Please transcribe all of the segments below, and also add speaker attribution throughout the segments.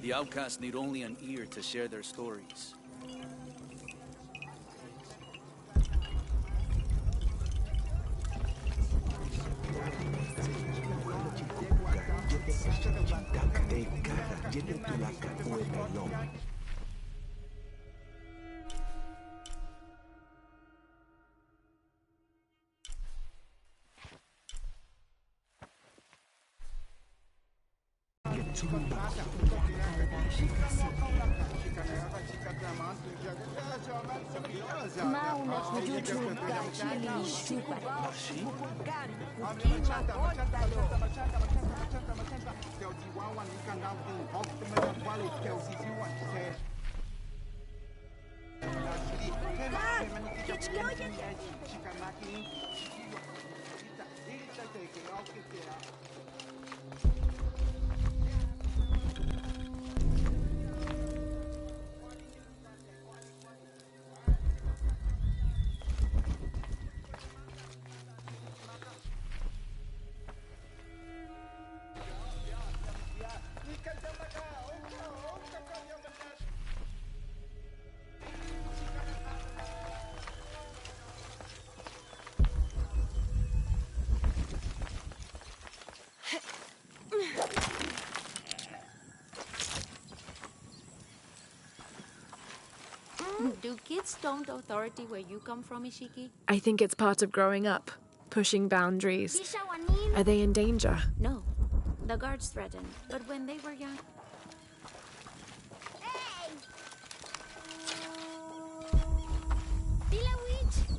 Speaker 1: The outcasts need only an ear to share their stories.
Speaker 2: Do kids don't authority where you come from, Ishiki?
Speaker 3: I think it's part of growing up, pushing boundaries. Are they in danger?
Speaker 2: No. The guards threatened, but when they were young... Hey! Witch!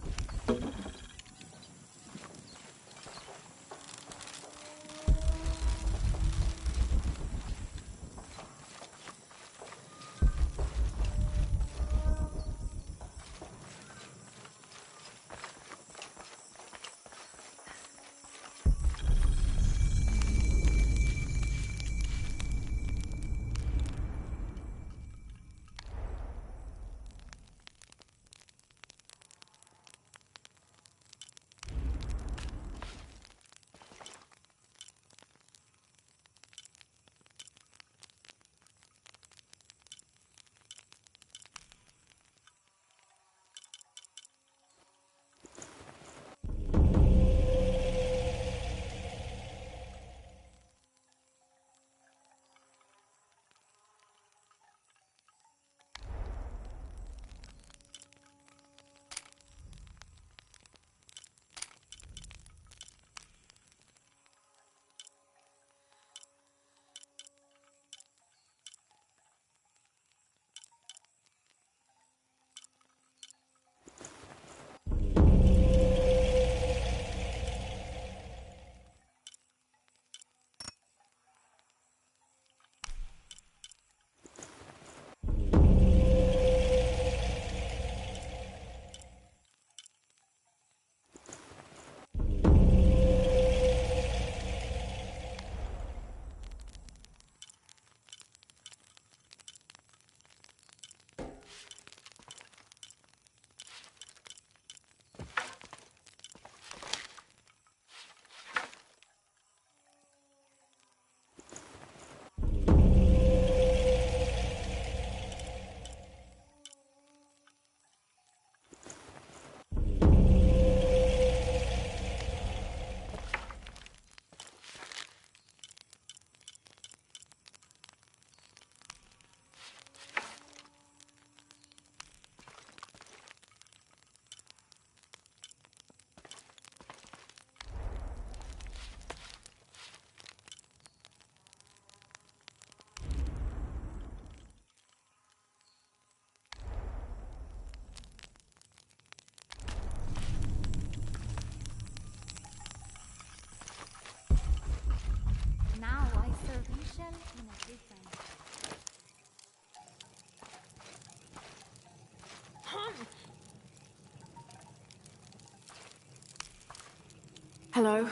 Speaker 3: Hello.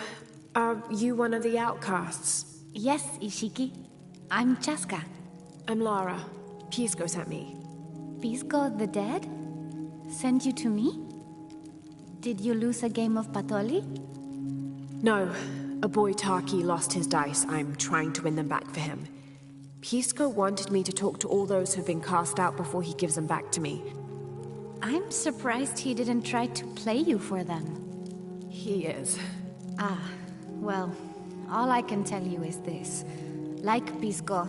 Speaker 3: Are you one of the outcasts?
Speaker 2: Yes, Ishiki. I'm Chaska.
Speaker 3: I'm Lara. Pisco sent me.
Speaker 2: Pisco the dead? Sent you to me? Did you lose a game of Patoli?
Speaker 3: No. A boy Taki lost his dice. I'm trying to win them back for him. Pisco wanted me to talk to all those who've been cast out before he gives them back to me.
Speaker 2: I'm surprised he didn't try to play you for them.
Speaker 3: He is.
Speaker 2: Ah, well, all I can tell you is this. Like Pisco,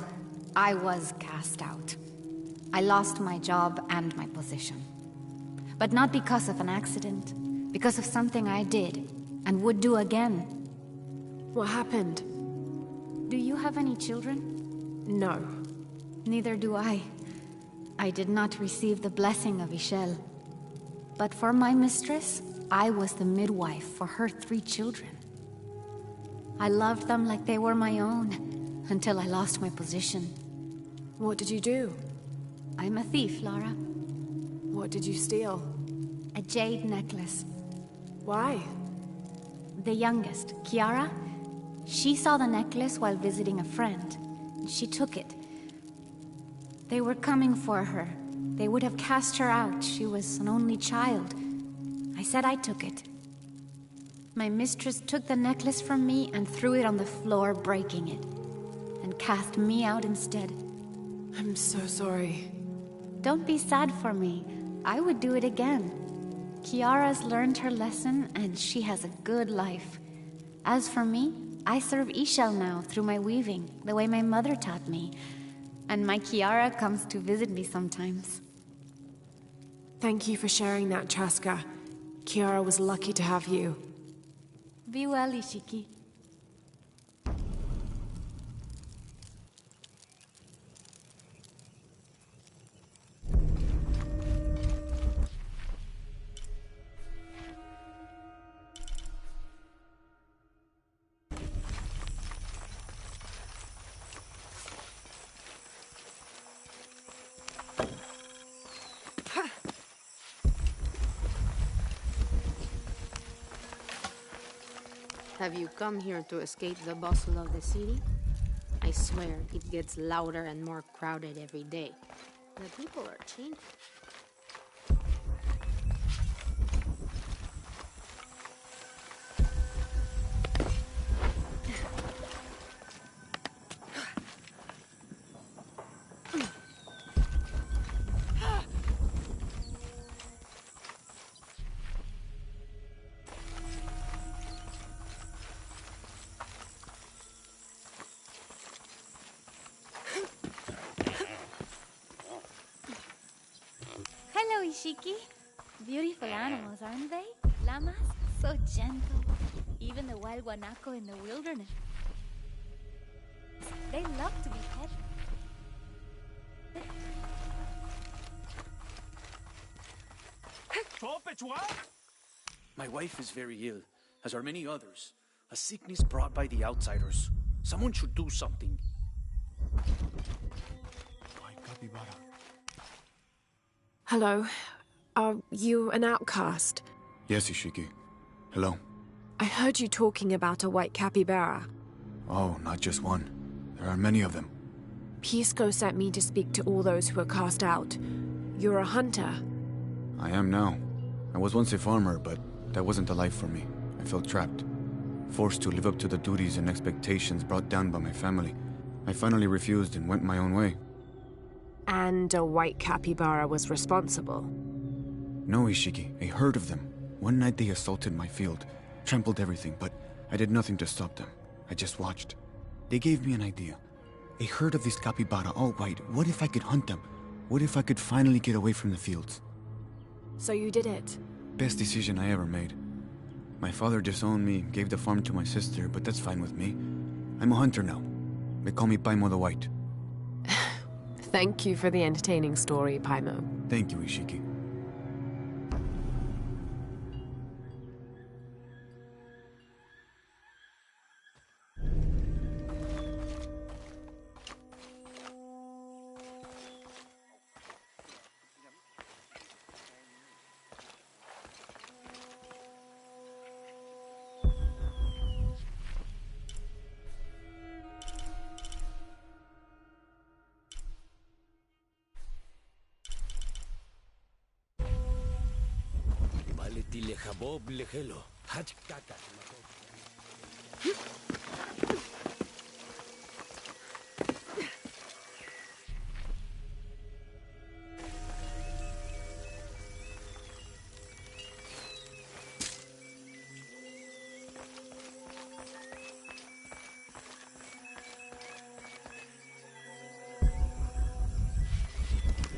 Speaker 2: I was cast out. I lost my job and my position. But not because of an accident, because of something I did, and would do again.
Speaker 3: What happened?
Speaker 2: Do you have any children?
Speaker 3: No.
Speaker 2: Neither do I. I did not receive the blessing of Ishel. But for my mistress, I was the midwife for her 3 children. I loved them like they were my own, until I lost my position.
Speaker 3: What did you do?
Speaker 2: I'm a thief, Lara.
Speaker 3: What did you steal?
Speaker 2: A jade necklace.
Speaker 3: Why?
Speaker 2: The youngest, Kiara, she saw the necklace while visiting a friend. She took it. They were coming for her. They would have cast her out. She was an only child. I said I took it. My mistress took the necklace from me and threw it on the floor, breaking it. And cast me out instead.
Speaker 3: I'm so sorry.
Speaker 2: Don't be sad for me. I would do it again. Kiara's learned her lesson, and she has a good life. As for me, I serve Ishel now through my weaving, the way my mother taught me. And my Kiara comes to visit me sometimes.
Speaker 3: Thank you for sharing that, Chaska. Kiara was lucky to have you.
Speaker 2: Be well, Ishiki.
Speaker 4: Have you come here to escape the bustle of the city? I swear, it gets louder and more crowded every day. The people are changing.
Speaker 2: Hello, Ishiki. Beautiful animals, aren't they? Llamas, so gentle. Even the wild guanaco in the wilderness. They love to be pet.
Speaker 1: My wife is very ill, as are many others. A sickness brought by the outsiders. Someone should do something.
Speaker 3: Hello. Are you an outcast?
Speaker 5: Yes, Ishiki. Hello.
Speaker 3: I heard you talking about a white capybara.
Speaker 5: Oh, not just one. There are many of them.
Speaker 3: Pisco sent me to speak to all those who were cast out. You're a hunter.
Speaker 5: I am now. I was once a farmer, but that wasn't a life for me. I felt trapped. Forced to live up to the duties and expectations brought down by my family. I finally refused and went my own way.
Speaker 3: And a white capybara was responsible.
Speaker 5: No, Ishiki. A herd of them. One night they assaulted my field, trampled everything, but I did nothing to stop them. I just watched. They gave me an idea. A herd of these capybara, all white. What if I could hunt them? What if I could finally get away from the fields?
Speaker 3: So you did it?
Speaker 5: Best decision I ever made. My father disowned me, gave the farm to my sister, but that's fine with me. I'm a hunter now. They call me Paimo the White.
Speaker 3: Thank you for the entertaining story, Paimo.
Speaker 5: Thank you, Ishiki.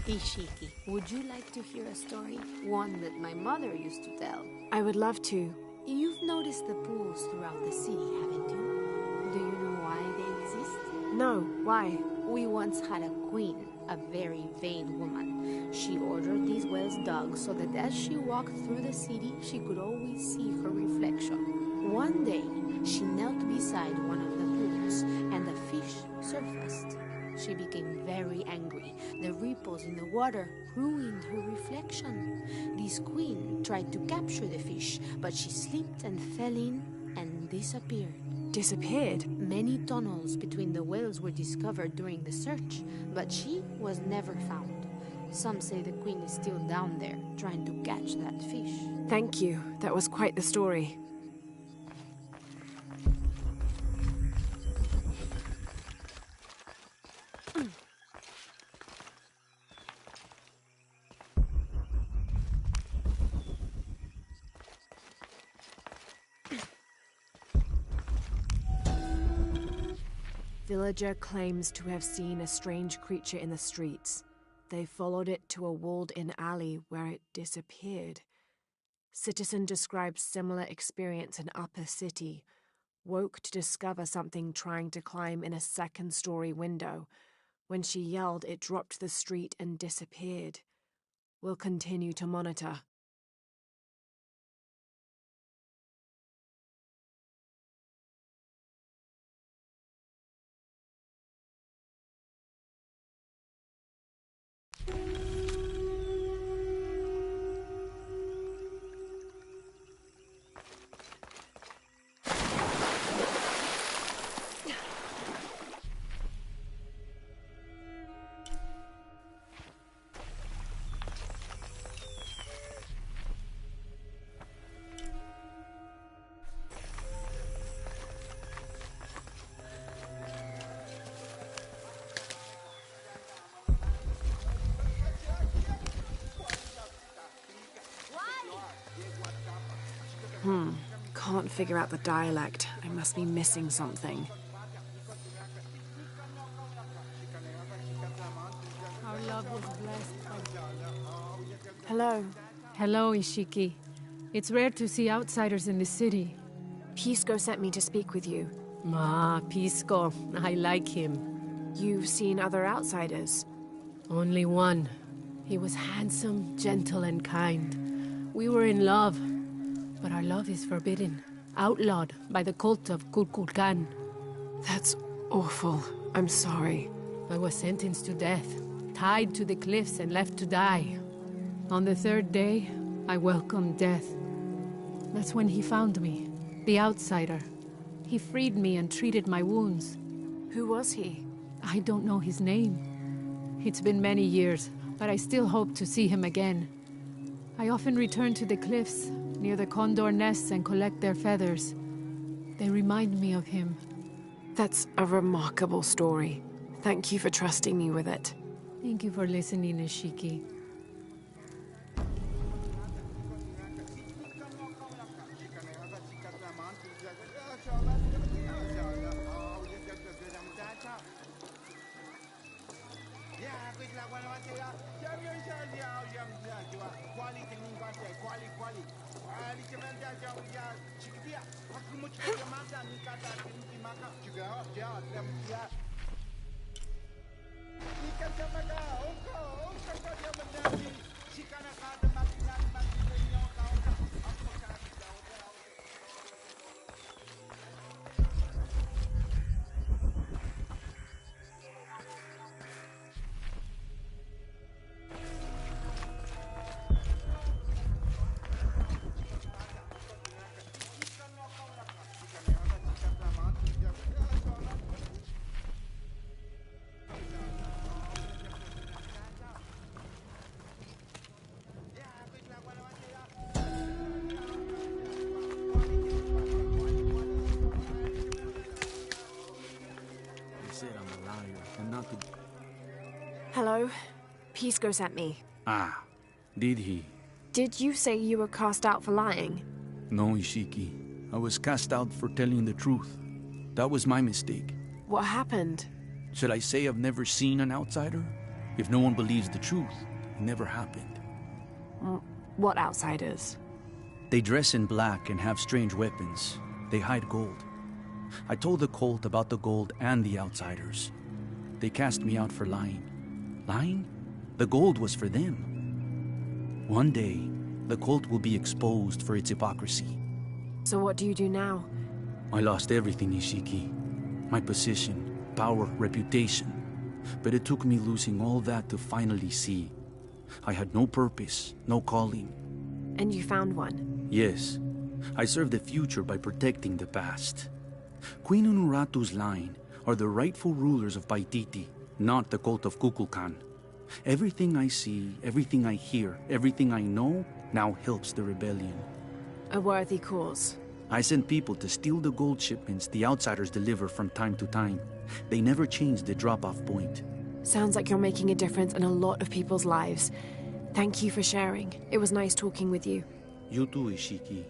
Speaker 4: Ishiki, would you like to hear a story? One that my mother used to tell.
Speaker 3: I would love to.
Speaker 4: You've noticed the pools throughout the city, haven't you? Do you know why they exist?
Speaker 3: No, why?
Speaker 4: We once had a queen, a very vain woman. She ordered these wells dug so that as she walked through the city, she could always see her reflection. One day, she knelt beside one of the pools, and a fish surfaced. She became very angry. The ripples in the water ruined her reflection. This queen tried to capture the fish, but she slipped and fell in and disappeared.
Speaker 3: Disappeared?
Speaker 4: Many tunnels between the wells were discovered during the search, but she was never found. Some say the queen is still down there, trying to catch that fish.
Speaker 3: Thank you. That was quite the story. Villager claims to have seen a strange creature in the streets. They followed it to a walled-in alley where it disappeared. Citizen describes similar experience in Upper City. Woke to discover something trying to climb in a second-story window. When she yelled, it dropped to the street and disappeared. We'll continue to monitor. Can't figure out the dialect. I must be missing something.
Speaker 6: Our love was blessed.
Speaker 3: Hello.
Speaker 6: Hello, Ishiki. It's rare to see outsiders in the city.
Speaker 3: Pisco sent me to speak with you.
Speaker 6: Ah, Pisco. I like him.
Speaker 3: You've seen other outsiders?
Speaker 6: Only one. He was handsome, gentle, and kind. We were in love. But our love is forbidden. Outlawed by the cult of Kukulkan.
Speaker 3: That's awful. I'm sorry.
Speaker 6: I was sentenced to death, tied to the cliffs and left to die. On the third day, I welcomed death. That's when he found me, the outsider. He freed me and treated my wounds.
Speaker 3: Who was he?
Speaker 6: I don't know his name. It's been many years, but I still hope to see him again. I often return to the cliffs, near the condor nests, and collect their feathers. They remind me of him.
Speaker 3: That's a remarkable story. Thank you for trusting me with it.
Speaker 6: Thank you for listening, Ishiki.
Speaker 3: Hello. Pisco sent me.
Speaker 1: Ah, did he?
Speaker 3: Did you say you were cast out for lying?
Speaker 1: No, Ishiki. I was cast out for telling the truth. That was my mistake.
Speaker 3: What happened?
Speaker 1: Should I say I've never seen an outsider? If no one believes the truth, it never happened.
Speaker 3: What outsiders?
Speaker 1: They dress in black and have strange weapons. They hide gold. I told the cult about the gold and the outsiders. They cast me out for lying. Lying? The gold was for them. One day, the cult will be exposed for its hypocrisy.
Speaker 3: So what do you do now?
Speaker 1: I lost everything, Ishiki. My position, power, reputation. But it took me losing all that to finally see. I had no purpose, no calling.
Speaker 3: And you found one?
Speaker 1: Yes. I serve the future by protecting the past. Queen Unuratu's line are the rightful rulers of Paititi, not the cult of Kukulkan. Everything I see, everything I hear, everything I know now helps the rebellion.
Speaker 3: A worthy cause.
Speaker 1: I send people to steal the gold shipments the outsiders deliver from time to time. They never change the drop-off point.
Speaker 3: Sounds like you're making a difference in a lot of people's lives. Thank you for sharing. It was nice talking with you.
Speaker 1: You too, Ishiki.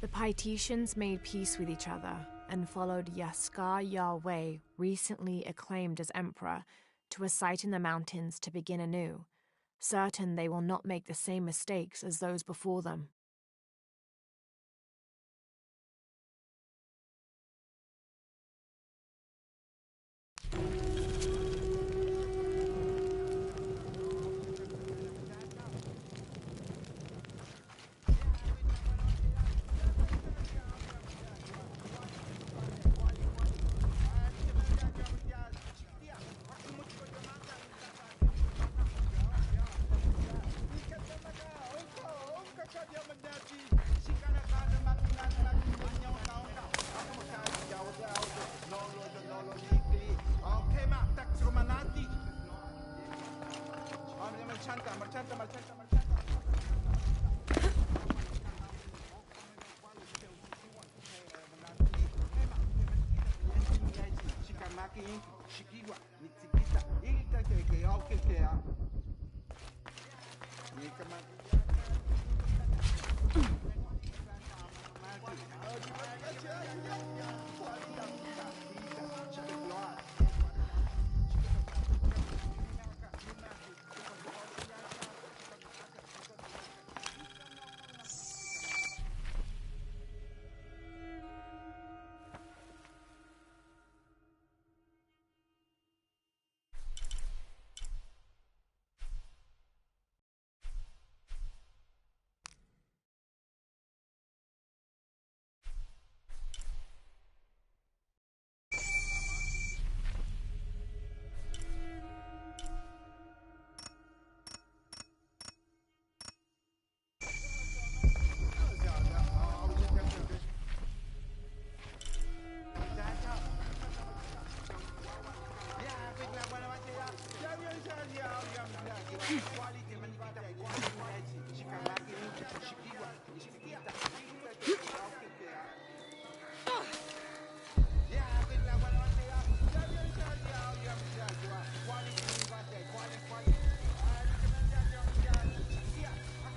Speaker 3: The Paititians made peace with each other and followed Yaskar Yahweh, recently acclaimed as emperor, to a site in the mountains to begin anew, certain they will not make the same mistakes as those before them.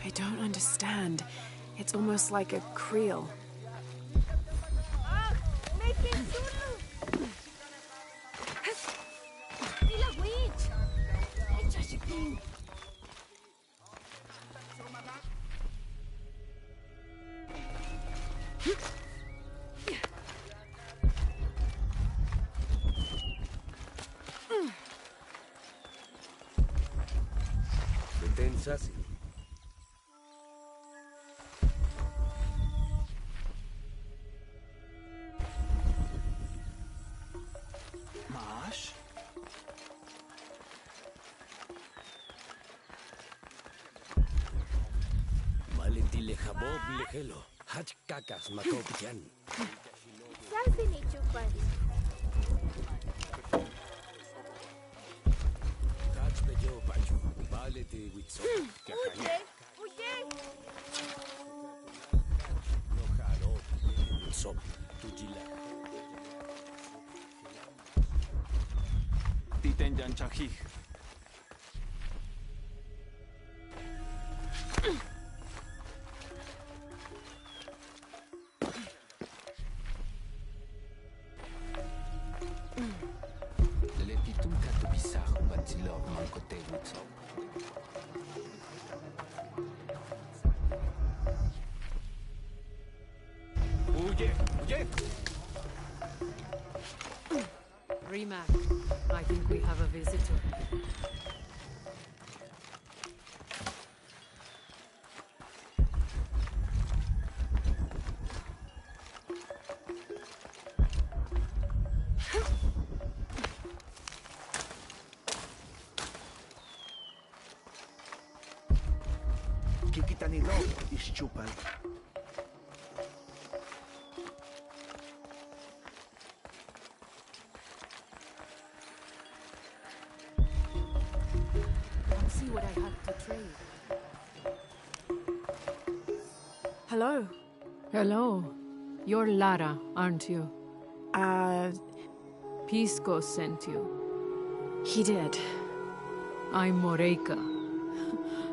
Speaker 3: I don't understand. It's almost like a creel.
Speaker 1: Mash? Malik
Speaker 7: Tilejabob lejelo. Hach kakas makopian.
Speaker 4: Sasini chupan.
Speaker 7: Hach bejo pachu. Vale te witso.
Speaker 4: Huye, huye.
Speaker 7: No jalo. Witso. Tujila.
Speaker 5: Titenjan chajij.
Speaker 7: Letitum katupisah batilov mankote witso. Huye, huye.
Speaker 6: Rimac, I think we have a visitor.
Speaker 8: Kikitanilo is chupal.
Speaker 6: Come see what I have to trade.
Speaker 3: Hello.
Speaker 6: Hello. You're Lara, aren't you? Pisco sent you.
Speaker 3: He did.
Speaker 6: I'm Moreika.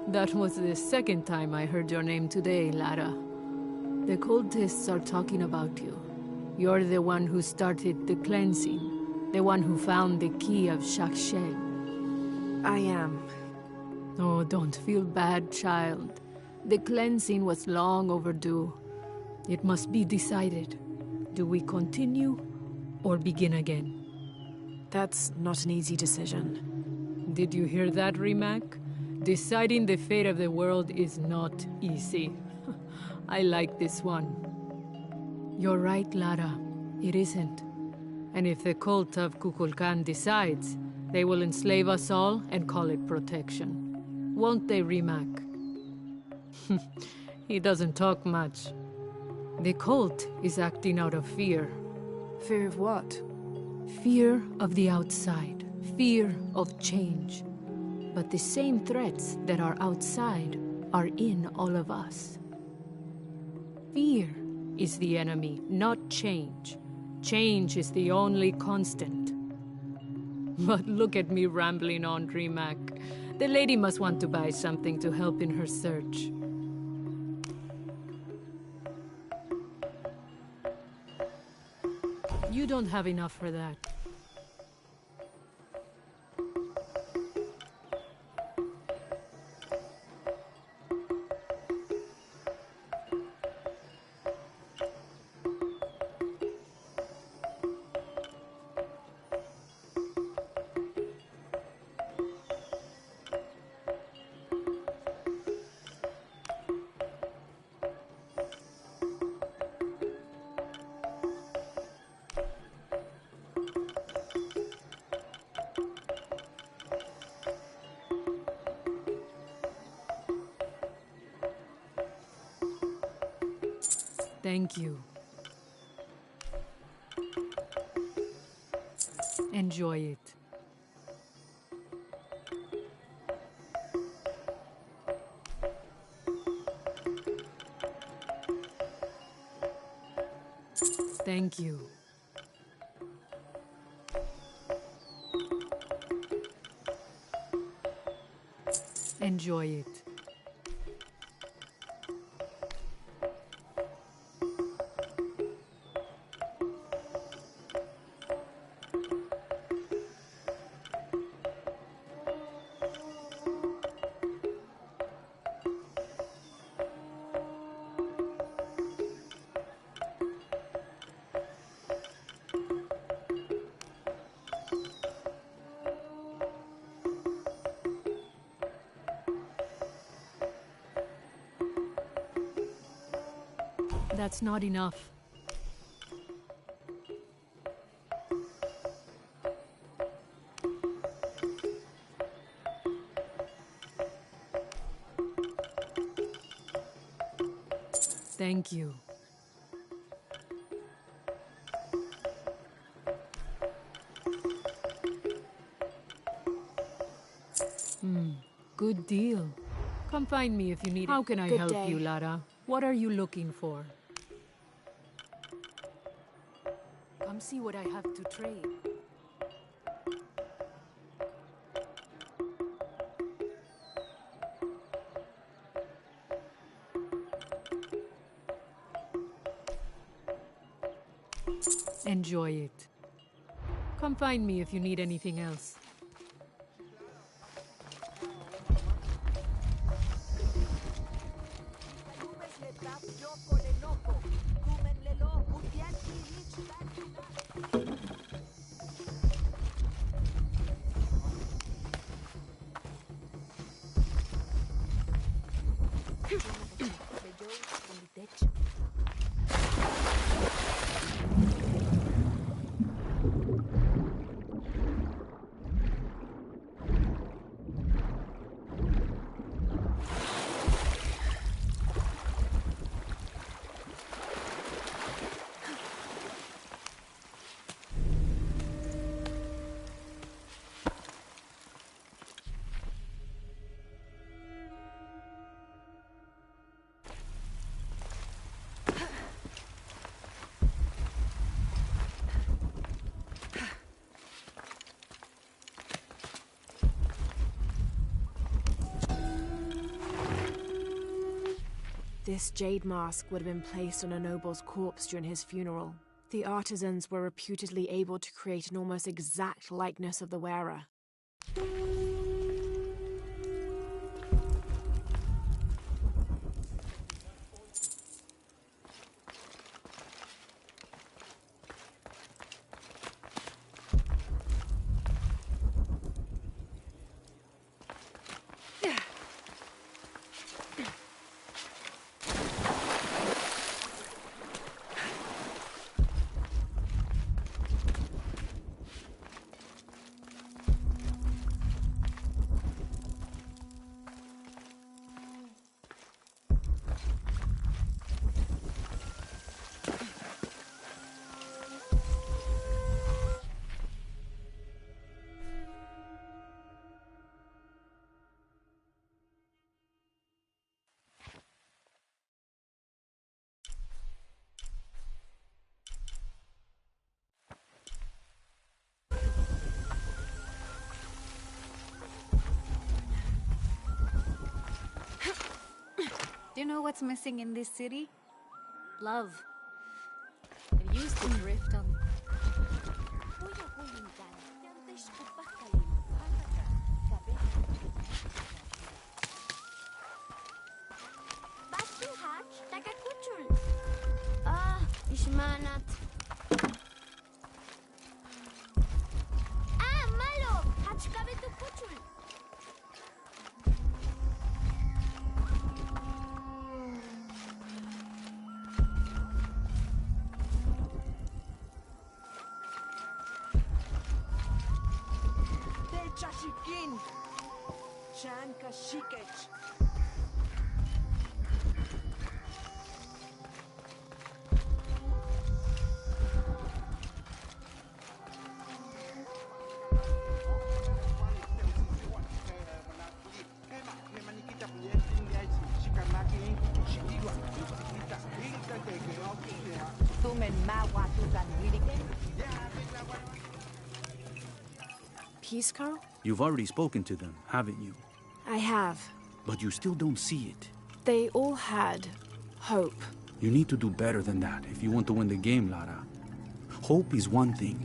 Speaker 6: That was the second time I heard your name today, Lara. The cultists are talking about you. You're the one who started the cleansing. The one who found the key of Shakshel.
Speaker 3: I am.
Speaker 6: Oh, don't feel bad, child. The cleansing was long overdue. It must be decided. Do we continue or begin again?
Speaker 3: That's not an easy decision.
Speaker 6: Did you hear that, Rimac? Deciding the fate of the world is not easy. I like this one. You're right, Lara. It isn't. And if the cult of Kukulkan decides, they will enslave us all and call it protection. Won't they, Rimac? He doesn't talk much. The cult is acting out of fear.
Speaker 3: Fear of what?
Speaker 6: Fear of the outside. Fear of change. But the same threats that are outside are in all of us. Fear is the enemy, not change. Change is the only constant. But look at me rambling on, Rimac. The lady must want to buy something to help in her search. You don't have enough for that. Thank you. Enjoy it. Thank you. Enjoy it. That's not enough. Thank you. Good deal. Come find me if you need it. How can I help you, Lara? What are you looking for? Come see what I have to trade. Enjoy it. Come find me if you need anything else.
Speaker 3: This jade mask would have been placed on a noble's corpse during his funeral. The artisans were reputedly able to create an almost exact likeness of the wearer.
Speaker 2: Do you know what's missing in this city? Love. It used to drift on...
Speaker 8: Ishmanat. Malo! Hachkabe tu kuchul.
Speaker 9: Chashikin. Chanka Shikech.
Speaker 3: Peace, Carl?
Speaker 1: You've already spoken to them, haven't you?
Speaker 3: I have.
Speaker 1: But you still don't see it.
Speaker 3: They all had hope.
Speaker 1: You need to do better than that if you want to win the game, Lara. Hope is one thing,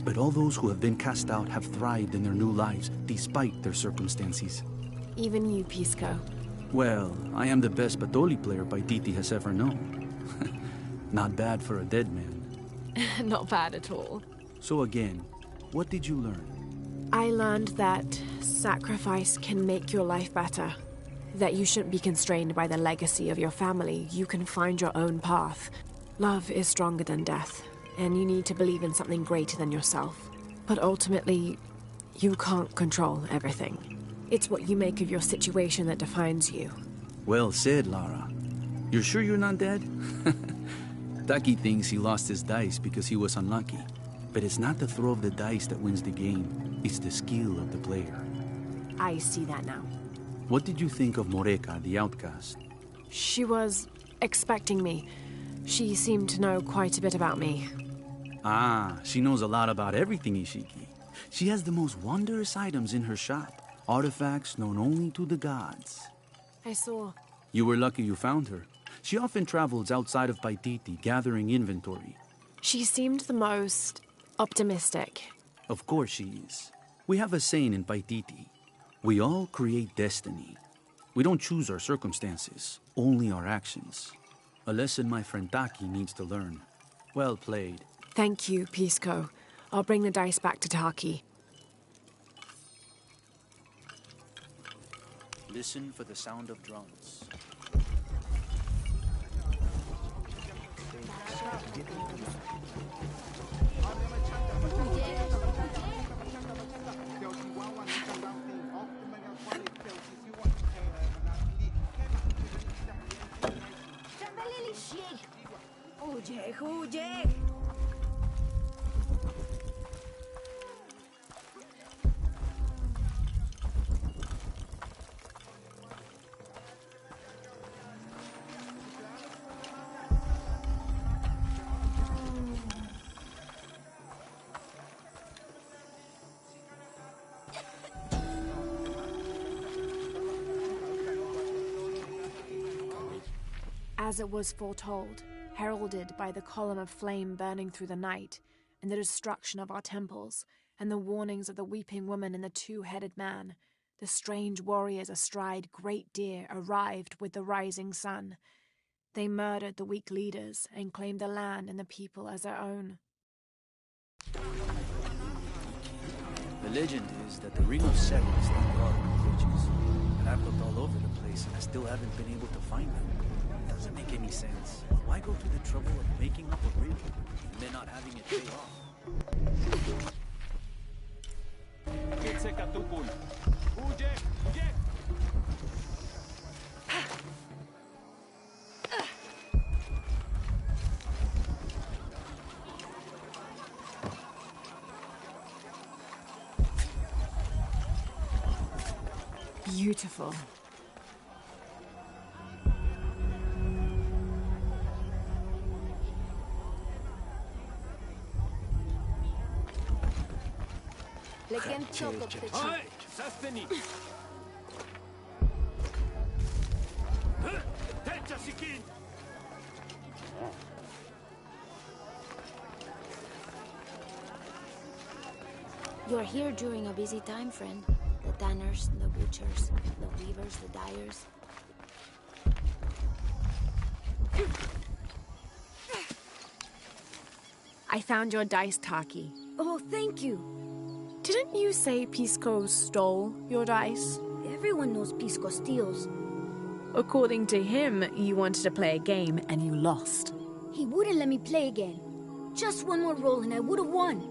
Speaker 1: but all those who have been cast out have thrived in their new lives despite their circumstances.
Speaker 3: Even you, Pisco.
Speaker 1: Well, I am the best Batoli player Paititi has ever known. Not bad for a dead man.
Speaker 3: Not bad at all.
Speaker 1: So again, what did you learn?
Speaker 3: I learned that sacrifice can make your life better. That you shouldn't be constrained by the legacy of your family. You can find your own path. Love is stronger than death, and you need to believe in something greater than yourself. But ultimately, you can't control everything. It's what you make of your situation that defines you.
Speaker 1: Well said, Lara. You're sure you're not dead? Taki thinks he lost his dice because he was unlucky. But it's not the throw of the dice that wins the game. It's the skill of the player.
Speaker 3: I see that now.
Speaker 1: What did you think of Moreka, the outcast?
Speaker 3: She was expecting me. She seemed to know quite a bit about me.
Speaker 1: Ah, she knows a lot about everything, Ishiki. She has the most wondrous items in her shop. Artifacts known only to the gods.
Speaker 3: I saw.
Speaker 1: You were lucky you found her. She often travels outside of Paititi, gathering inventory.
Speaker 3: She seemed the most optimistic.
Speaker 1: Of course she is. We have a saying in Paititi. We all create destiny. We don't choose our circumstances, only our actions. A lesson my friend Taki needs to learn. Well played.
Speaker 3: Thank you, Pisco. I'll bring the dice back to Taki.
Speaker 1: Listen for the sound of drums.
Speaker 3: As it was foretold, heralded by the column of flame burning through the night, and the destruction of our temples, and the warnings of the weeping woman and the two-headed man, the strange warriors astride great deer arrived with the rising sun. They murdered the weak leaders and claimed the land and the people as their own.
Speaker 1: The legend is that the Ring of Set is the guard of witches. And I've looked all over the place and I still haven't been able to find them. It doesn't make any sense. Why go to the trouble of making up a ring and then not having it pay off?
Speaker 3: Beautiful.
Speaker 2: You're here during a busy time, friend. The tanners, the butchers, the weavers, the dyers.
Speaker 3: I found your dice, Taki.
Speaker 8: Oh, thank you.
Speaker 3: Didn't you say Pisco stole your dice?
Speaker 8: Everyone knows Pisco steals.
Speaker 3: According to him, you wanted to play a game and you lost.
Speaker 8: He wouldn't let me play again. Just one more roll and I would have won.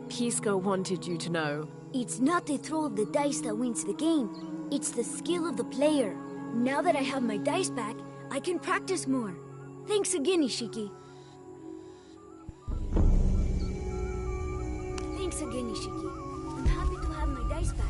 Speaker 3: Pisco wanted you to know.
Speaker 8: It's not the throw of the dice that wins the game. It's the skill of the player. Now that I have my dice back, I can practice more. Thanks again, Ishiki. Thanks again, Ishiki. I'm happy to have my dice back.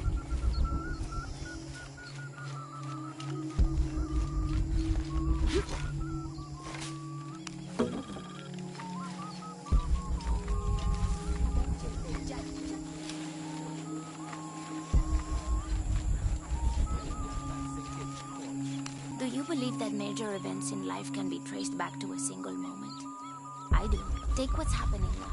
Speaker 2: Do you believe that major events in life can be traced back to a single moment? I do. Take what's happening now.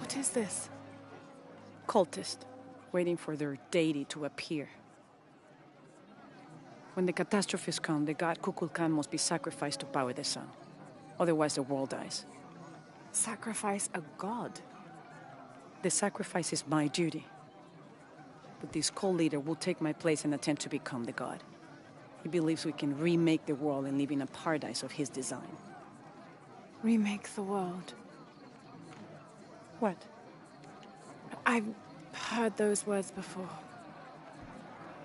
Speaker 3: What is this?
Speaker 10: Cultist, waiting for their deity to appear. When the catastrophes come, the god Kukulkan must be sacrificed to power the sun. Otherwise the world dies.
Speaker 3: Sacrifice a god?
Speaker 10: The sacrifice is my duty. But this cult leader will take my place and attempt to become the god. He believes we can remake the world and live in a paradise of his design.
Speaker 3: Remake the world.
Speaker 10: What?
Speaker 3: I've heard those words before.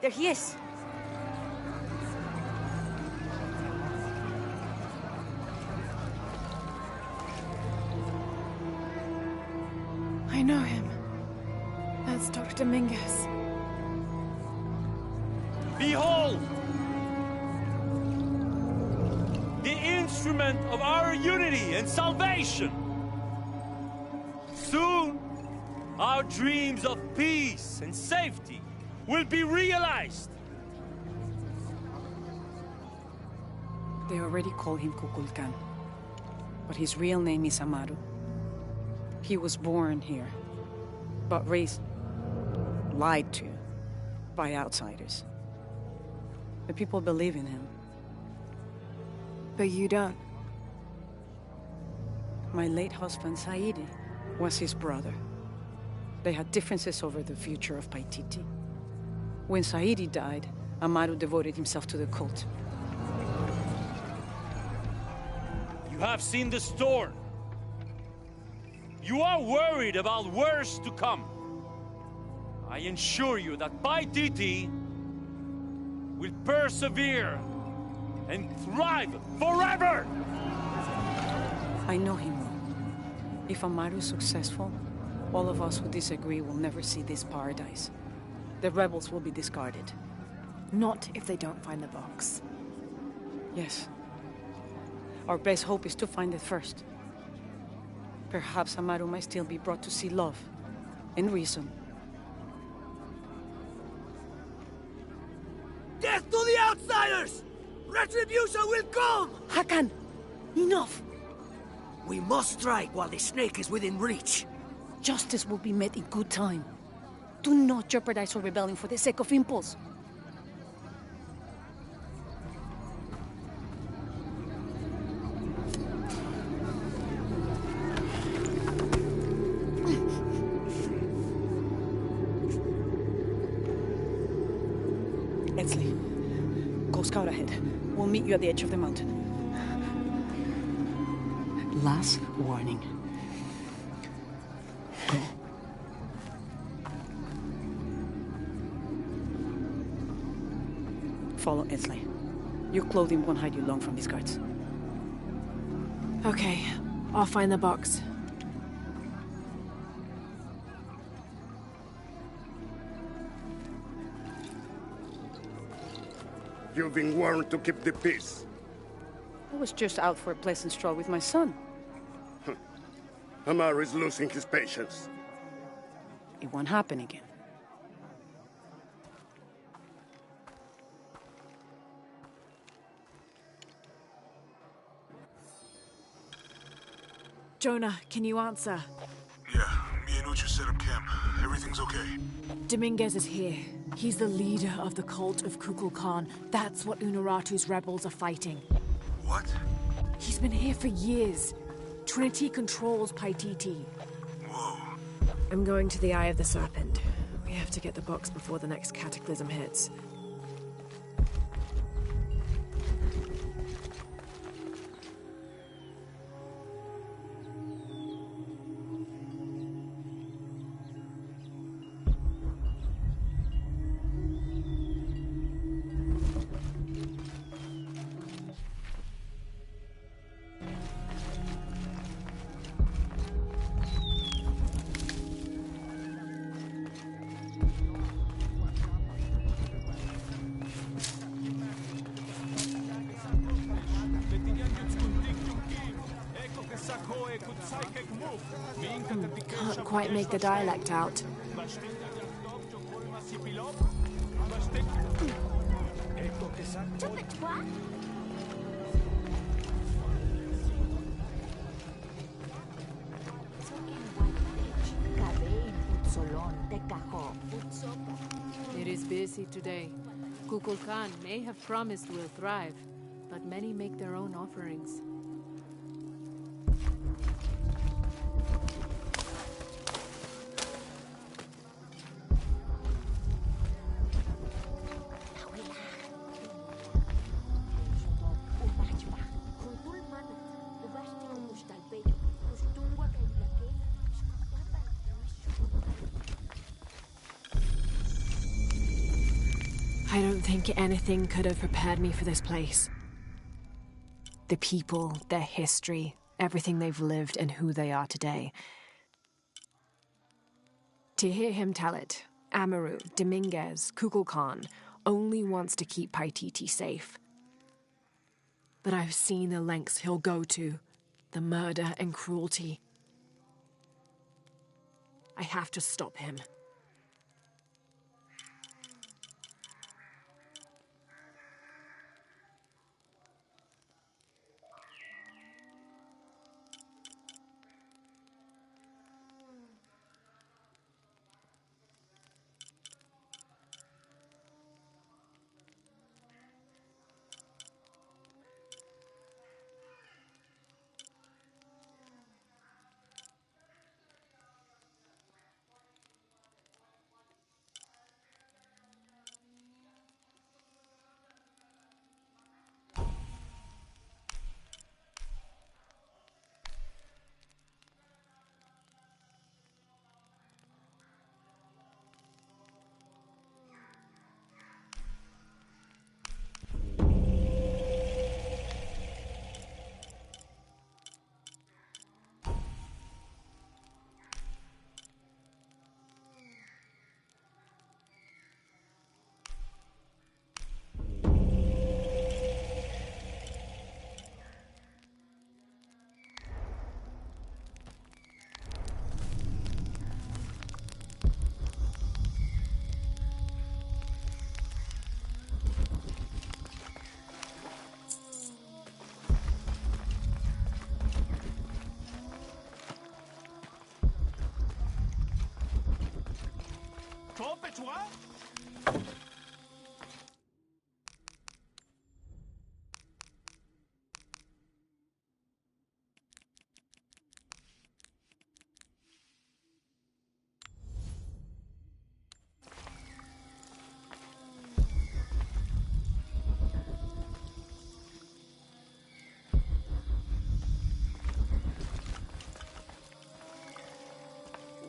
Speaker 8: There he is.
Speaker 3: I know him. That's Dr. Dominguez.
Speaker 11: Behold! The instrument of our unity and salvation! Soon, our dreams of peace and safety will be realized!
Speaker 10: They already call him Kukulkan, but his real name is Amaru. He was born here, but raised, lied to, by outsiders. The people believe in him.
Speaker 3: But you don't.
Speaker 10: My late husband, Saidi, was his brother. They had differences over the future of Paititi. When Saidi died, Amaru devoted himself to the cult.
Speaker 11: You have seen the storm. You are worried about worse to come. I assure you that Paititi will persevere and thrive forever!
Speaker 10: I know he will. If Amaru is successful, all of us who disagree will never see this paradise. The rebels will be discarded.
Speaker 3: Not if they don't find the box.
Speaker 10: Yes. Our best hope is to find it first. Perhaps Amaru might still be brought to see love and reason.
Speaker 7: Death to the outsiders! Retribution will come!
Speaker 10: Hakan! Enough!
Speaker 7: We must strike while the snake is within reach.
Speaker 10: Justice will be met in good time. Do not jeopardize our rebellion for the sake of impulse. Edsley, go scout ahead. We'll meet you at the edge of the mountain. Last warning. Go. Follow Edsley. Your clothing won't hide you long from these guards.
Speaker 3: Okay, I'll find the box.
Speaker 12: You've been warned to keep the peace.
Speaker 10: I was just out for a pleasant stroll with my son.
Speaker 12: Amaru is losing his patience.
Speaker 10: It won't happen again.
Speaker 3: Jonah, can you answer?
Speaker 13: Yeah, me and Ucha set up camp. Everything's okay.
Speaker 3: Dominguez is here. He's the leader of the cult of Kukulkan. That's what Unuratu's rebels are fighting.
Speaker 13: What?
Speaker 3: He's been here for years. Trinity controls Paititi.
Speaker 13: Whoa.
Speaker 3: I'm going to the Eye of the Serpent. We have to get the box before the next cataclysm hits. Can't quite make the dialect out.
Speaker 6: It is busy today. Kukulkan may have promised we'll thrive, but many make their own offerings.
Speaker 3: I don't think anything could have prepared me for this place. The people, their history, everything they've lived and who they are today. To hear him tell it, Amaru, Dominguez, Kukulkan only wants to keep Paititi safe. But I've seen the lengths he'll go to, the murder and cruelty. I have to stop him.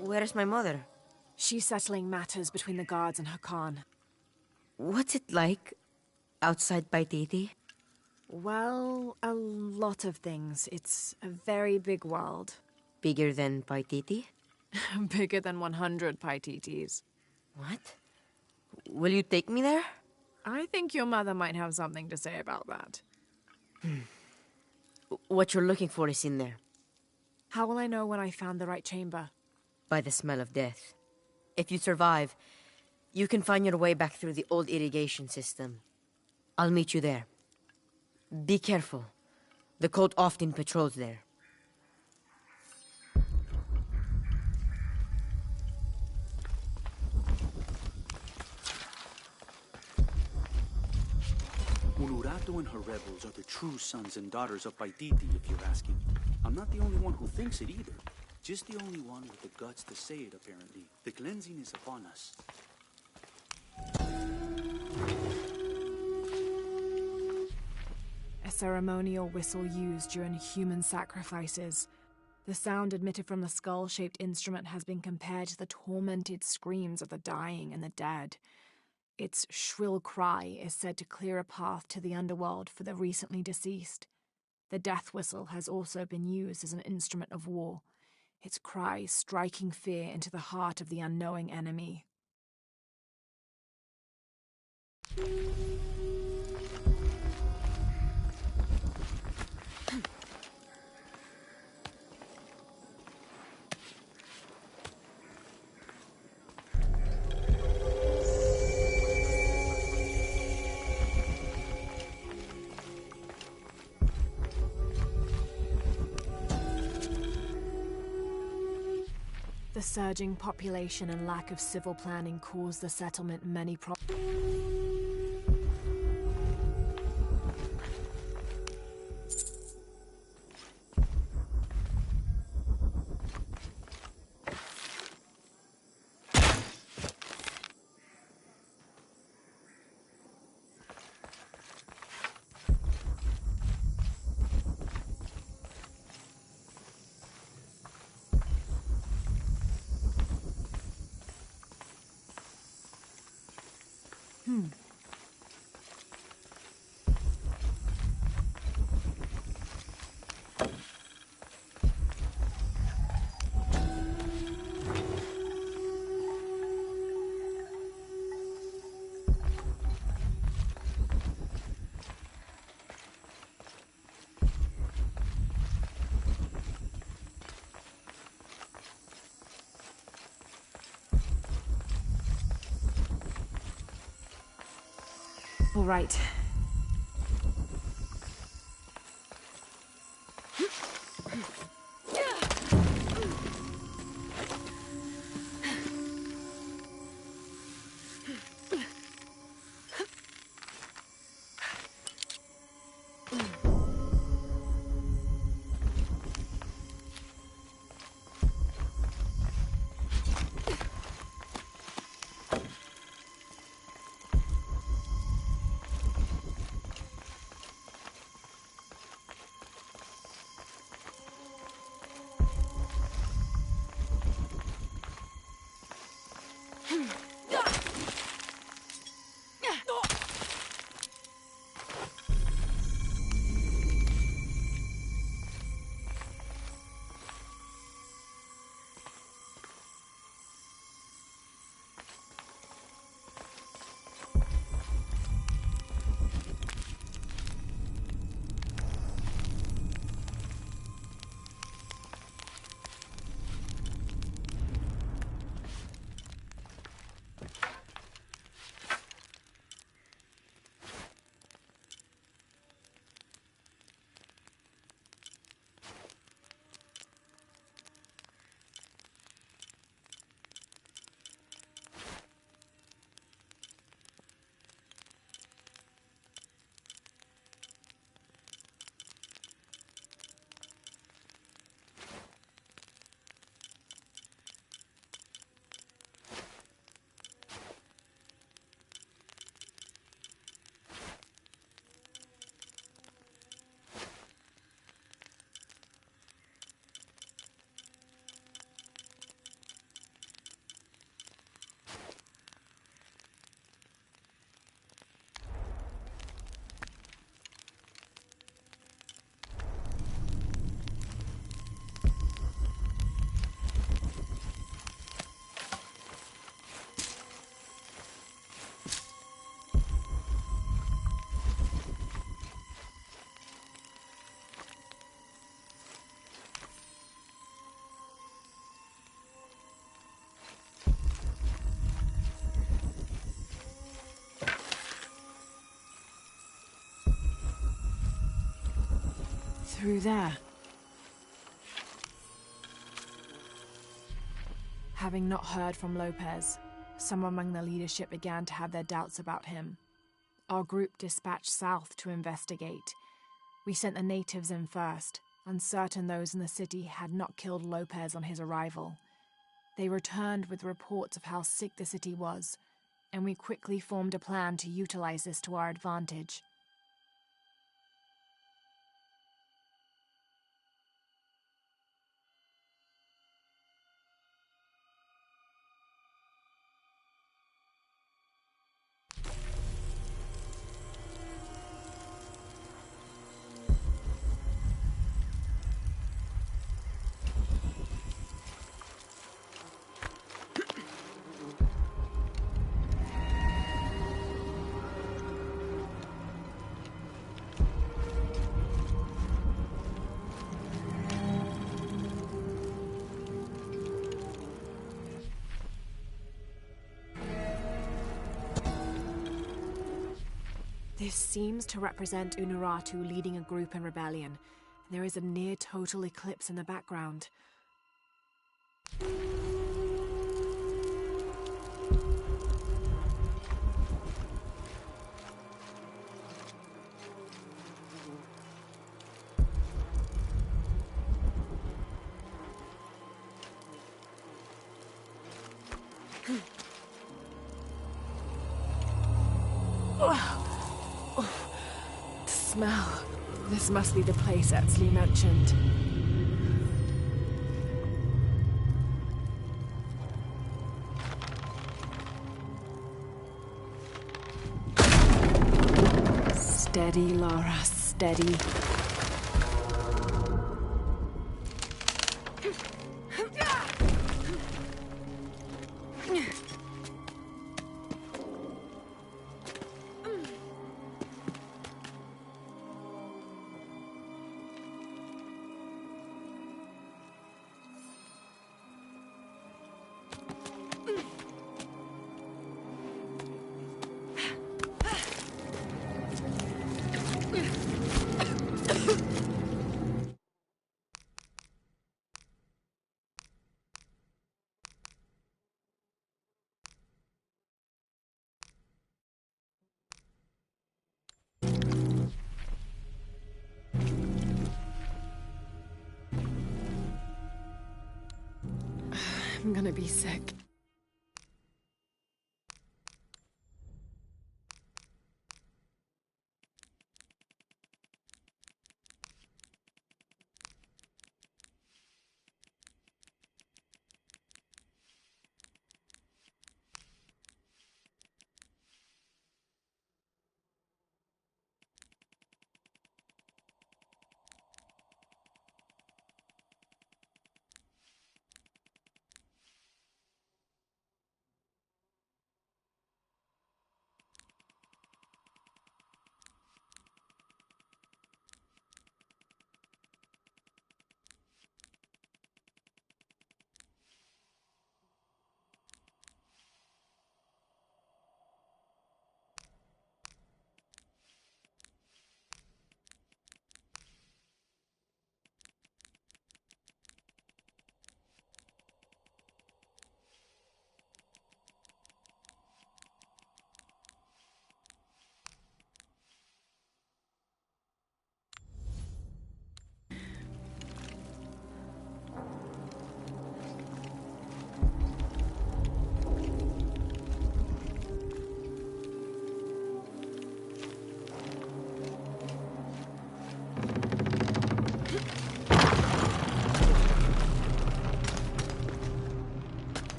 Speaker 14: Where is my mother?
Speaker 3: She's settling matters between the guards and her Khan.
Speaker 14: What's it like outside Paititi?
Speaker 3: Well, a lot of things. It's a very big world.
Speaker 14: Bigger than Paititi?
Speaker 3: Bigger than 100 Paititis.
Speaker 14: What? Will you take me there?
Speaker 3: I think your mother might have something to say about that.
Speaker 14: What you're looking for is in there.
Speaker 3: How will I know when I found the right chamber?
Speaker 14: By the smell of death. If you survive, you can find your way back through the old irrigation system. I'll meet you there. Be careful. The cult often patrols there.
Speaker 1: Unurato and her rebels are the true sons and daughters of Paititi, if you're asking. I'm not the only one who thinks it either. Just the only one with the guts to say it, apparently. The cleansing is upon us.
Speaker 3: A ceremonial whistle used during human sacrifices. The sound emitted from the skull-shaped instrument has been compared to the tormented screams of the dying and the dead. Its shrill cry is said to clear a path to the underworld for the recently deceased. The death whistle has also been used as an instrument of war, its cry striking fear into the heart of the unknowing enemy. The surging population and lack of civil planning caused the settlement many problems. All right. Through there. Having not heard from Lopez, some among the leadership began to have their doubts about him. Our group dispatched south to investigate. We sent the natives in first, uncertain those in the city had not killed Lopez on his arrival. They returned with reports of how sick the city was, and we quickly formed a plan to utilize this to our advantage. This seems to represent Unuratu leading a group in rebellion. There is a near-total eclipse in the background. The smell. This must be the place Etzli mentioned. Steady, Lara, steady. I'm gonna be sick.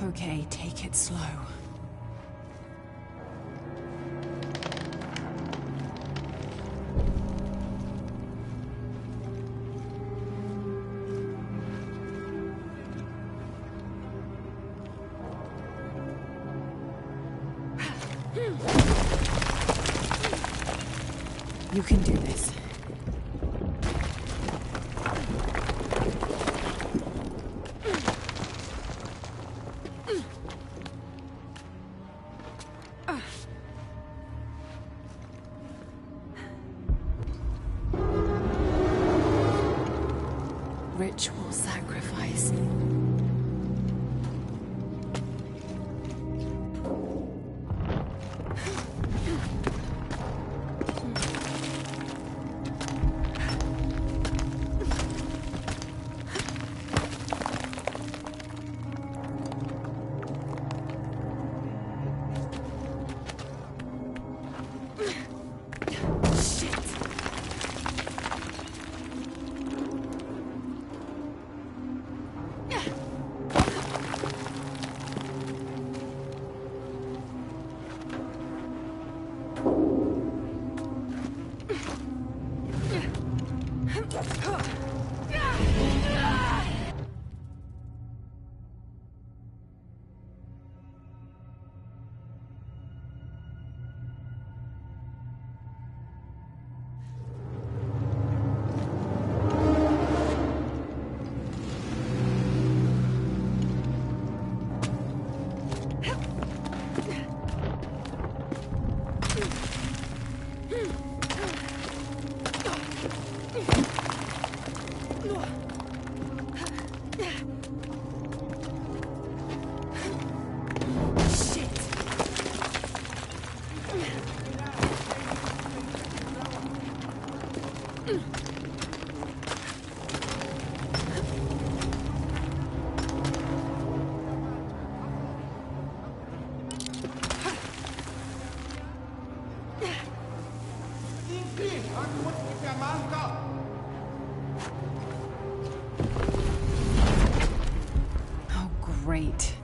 Speaker 3: Okay, take it slow. You can do this. Ritual sacrifice. Great.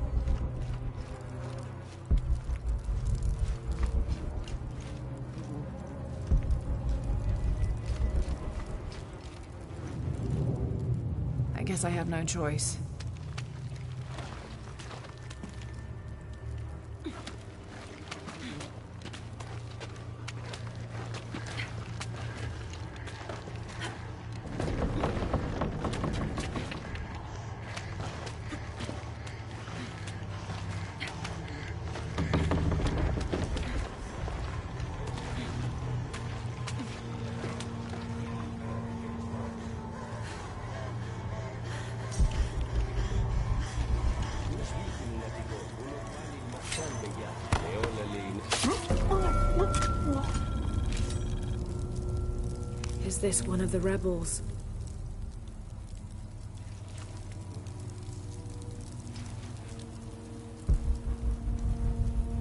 Speaker 3: I guess I have no choice. Is this one of the rebels?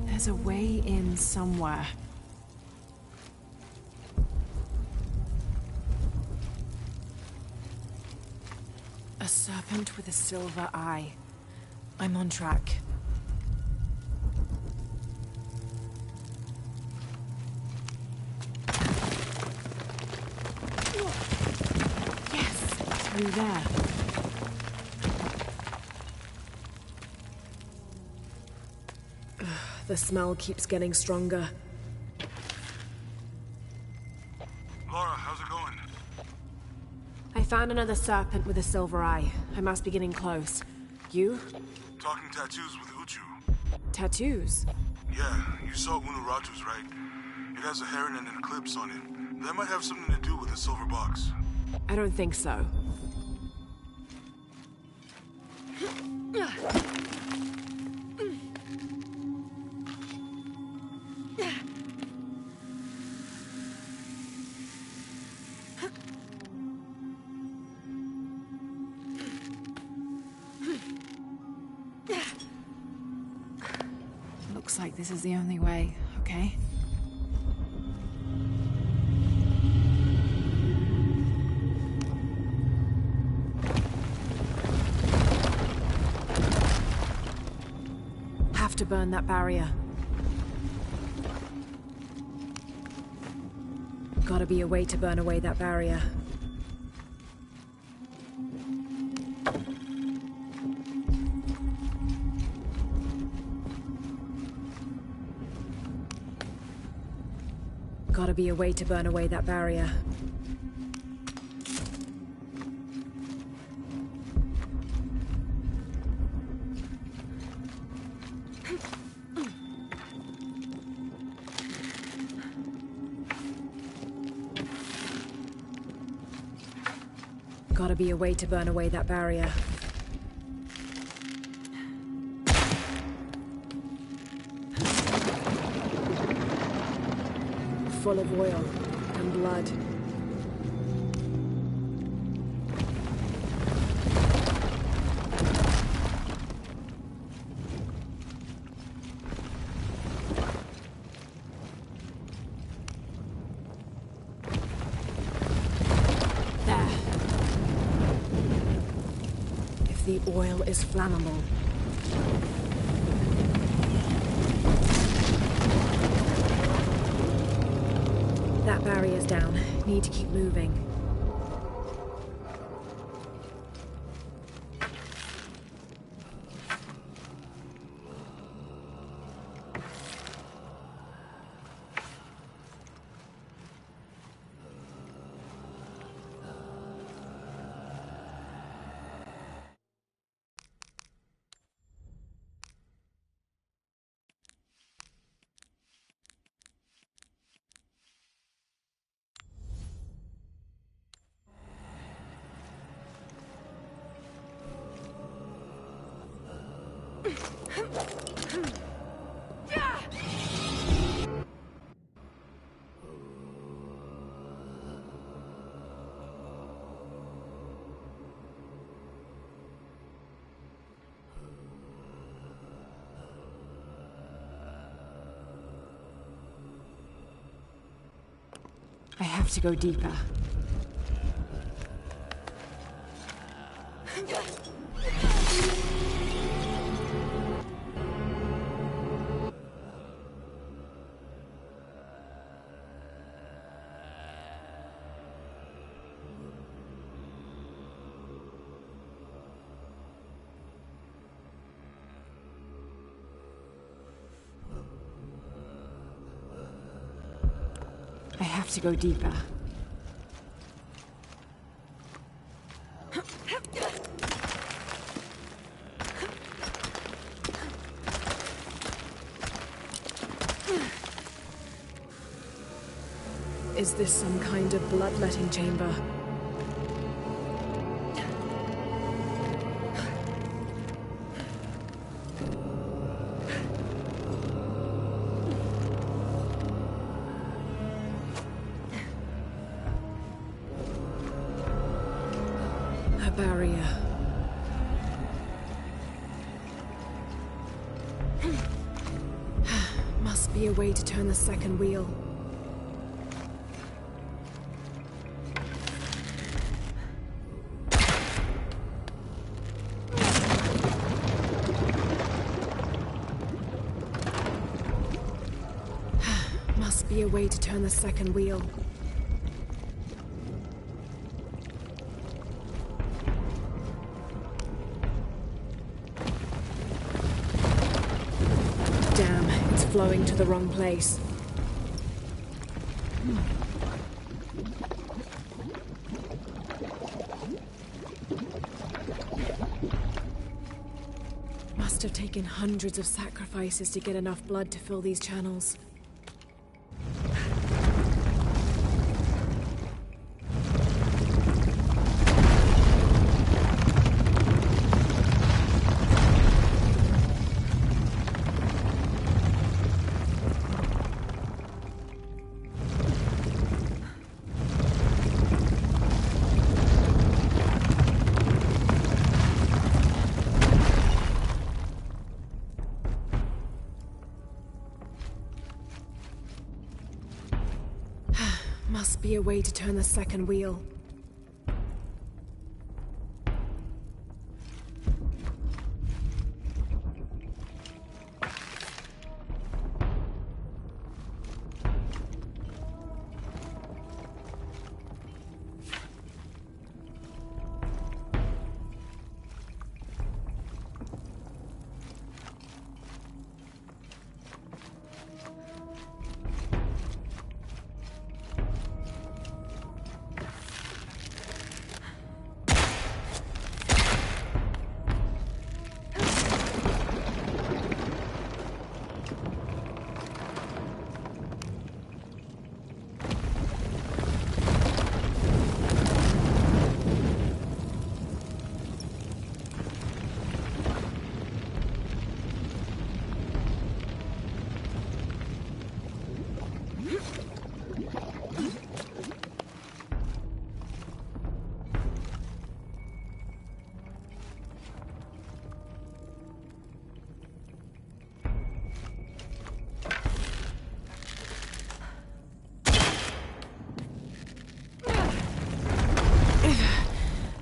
Speaker 3: There's a way in somewhere. A serpent with a silver eye. I'm on track. Through there. Ugh, the smell keeps getting stronger.
Speaker 13: Laura, how's it going?
Speaker 3: I found another serpent with a silver eye. I must be getting close. You?
Speaker 13: Talking tattoos with Uchu.
Speaker 3: Tattoos?
Speaker 13: Yeah, you saw Unuratu's, right? It has a heron and an eclipse on it. That might have something to do with the silver box.
Speaker 3: I don't think so. Looks like this is the only way, okay? Have to burn that barrier. Gotta be a way to burn away that barrier. Gotta be a way to burn away that barrier. Gotta be a way to burn away that barrier. Full of oil and blood. There. If the oil is flammable, that barrier's down. Need to keep moving. I have to go deeper. to go deeper. Is this some kind of bloodletting chamber? A barrier. Must be a way to turn the second wheel. Must be a way to turn the second wheel. Damn, it's flowing to the wrong place. Must have taken hundreds of sacrifices to get enough blood to fill these channels. Must be a way to turn the second wheel.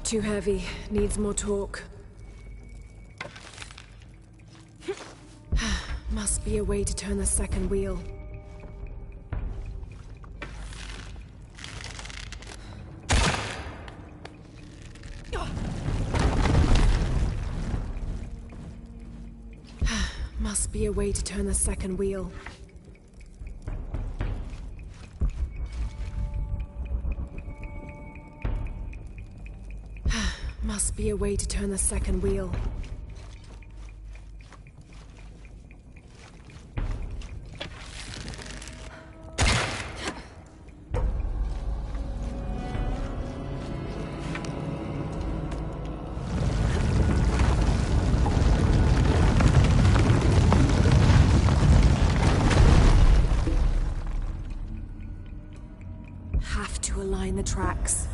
Speaker 3: Too heavy. Needs more torque. Must be a way to turn the second wheel. Must be a way to turn the second wheel. Must be a way to turn the second wheel. Have to align the tracks.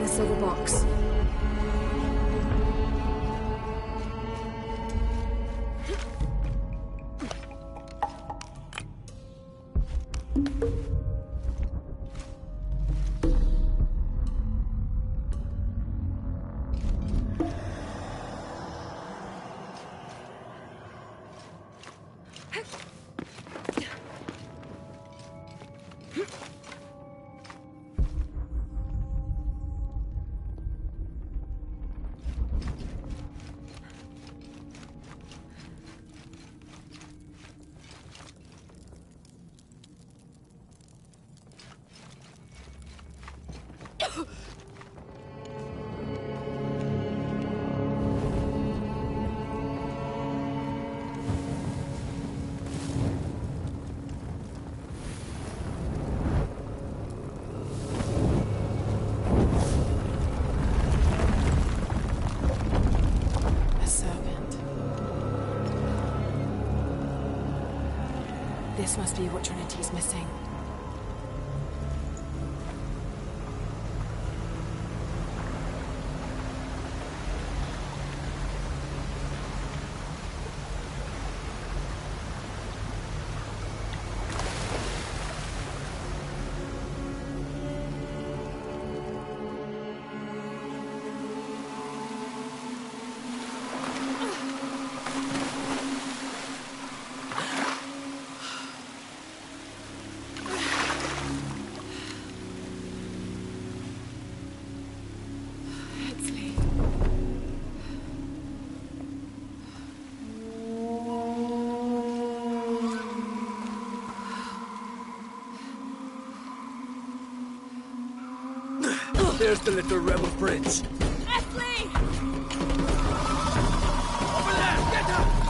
Speaker 3: in a silver box. This must be what Trinity's missing.
Speaker 7: There's the little rebel prince.
Speaker 9: Esley!
Speaker 7: Over there! Get her!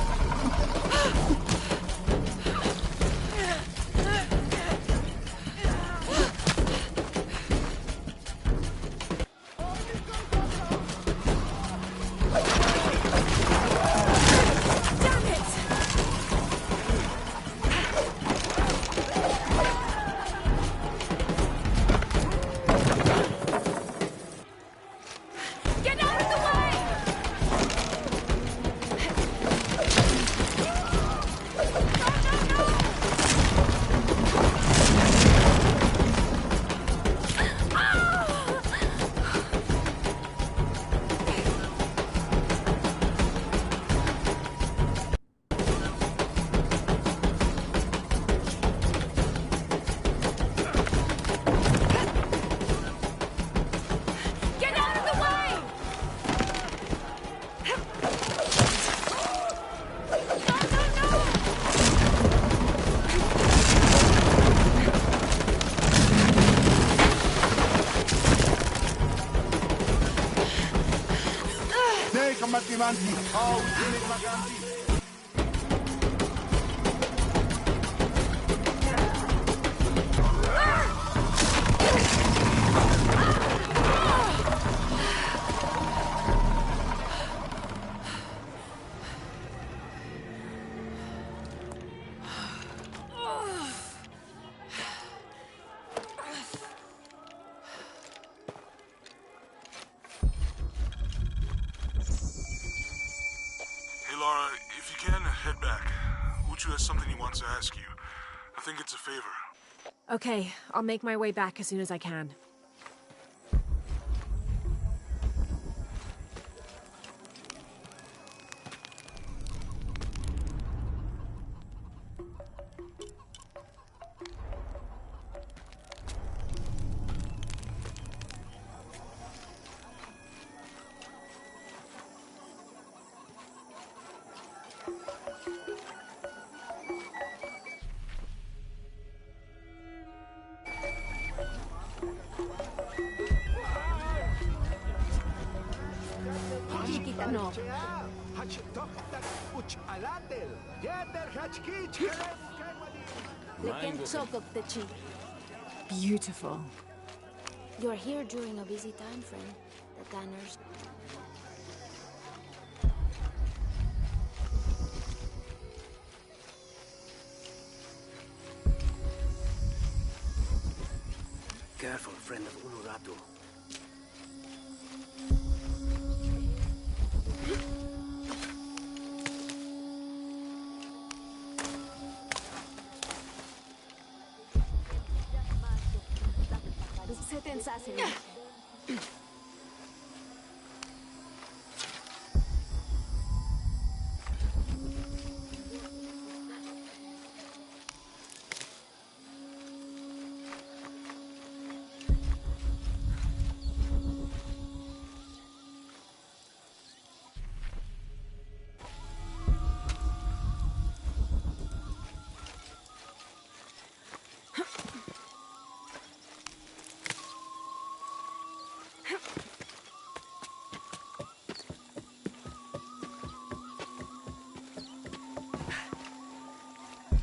Speaker 13: has something he wants to ask you. I think it's a favor.
Speaker 3: Okay, I'll make my way back as soon as I can.
Speaker 9: No.
Speaker 3: Beautiful.
Speaker 2: You're here during a busy time frame. The tanners.
Speaker 7: Careful, friend of Unuratu.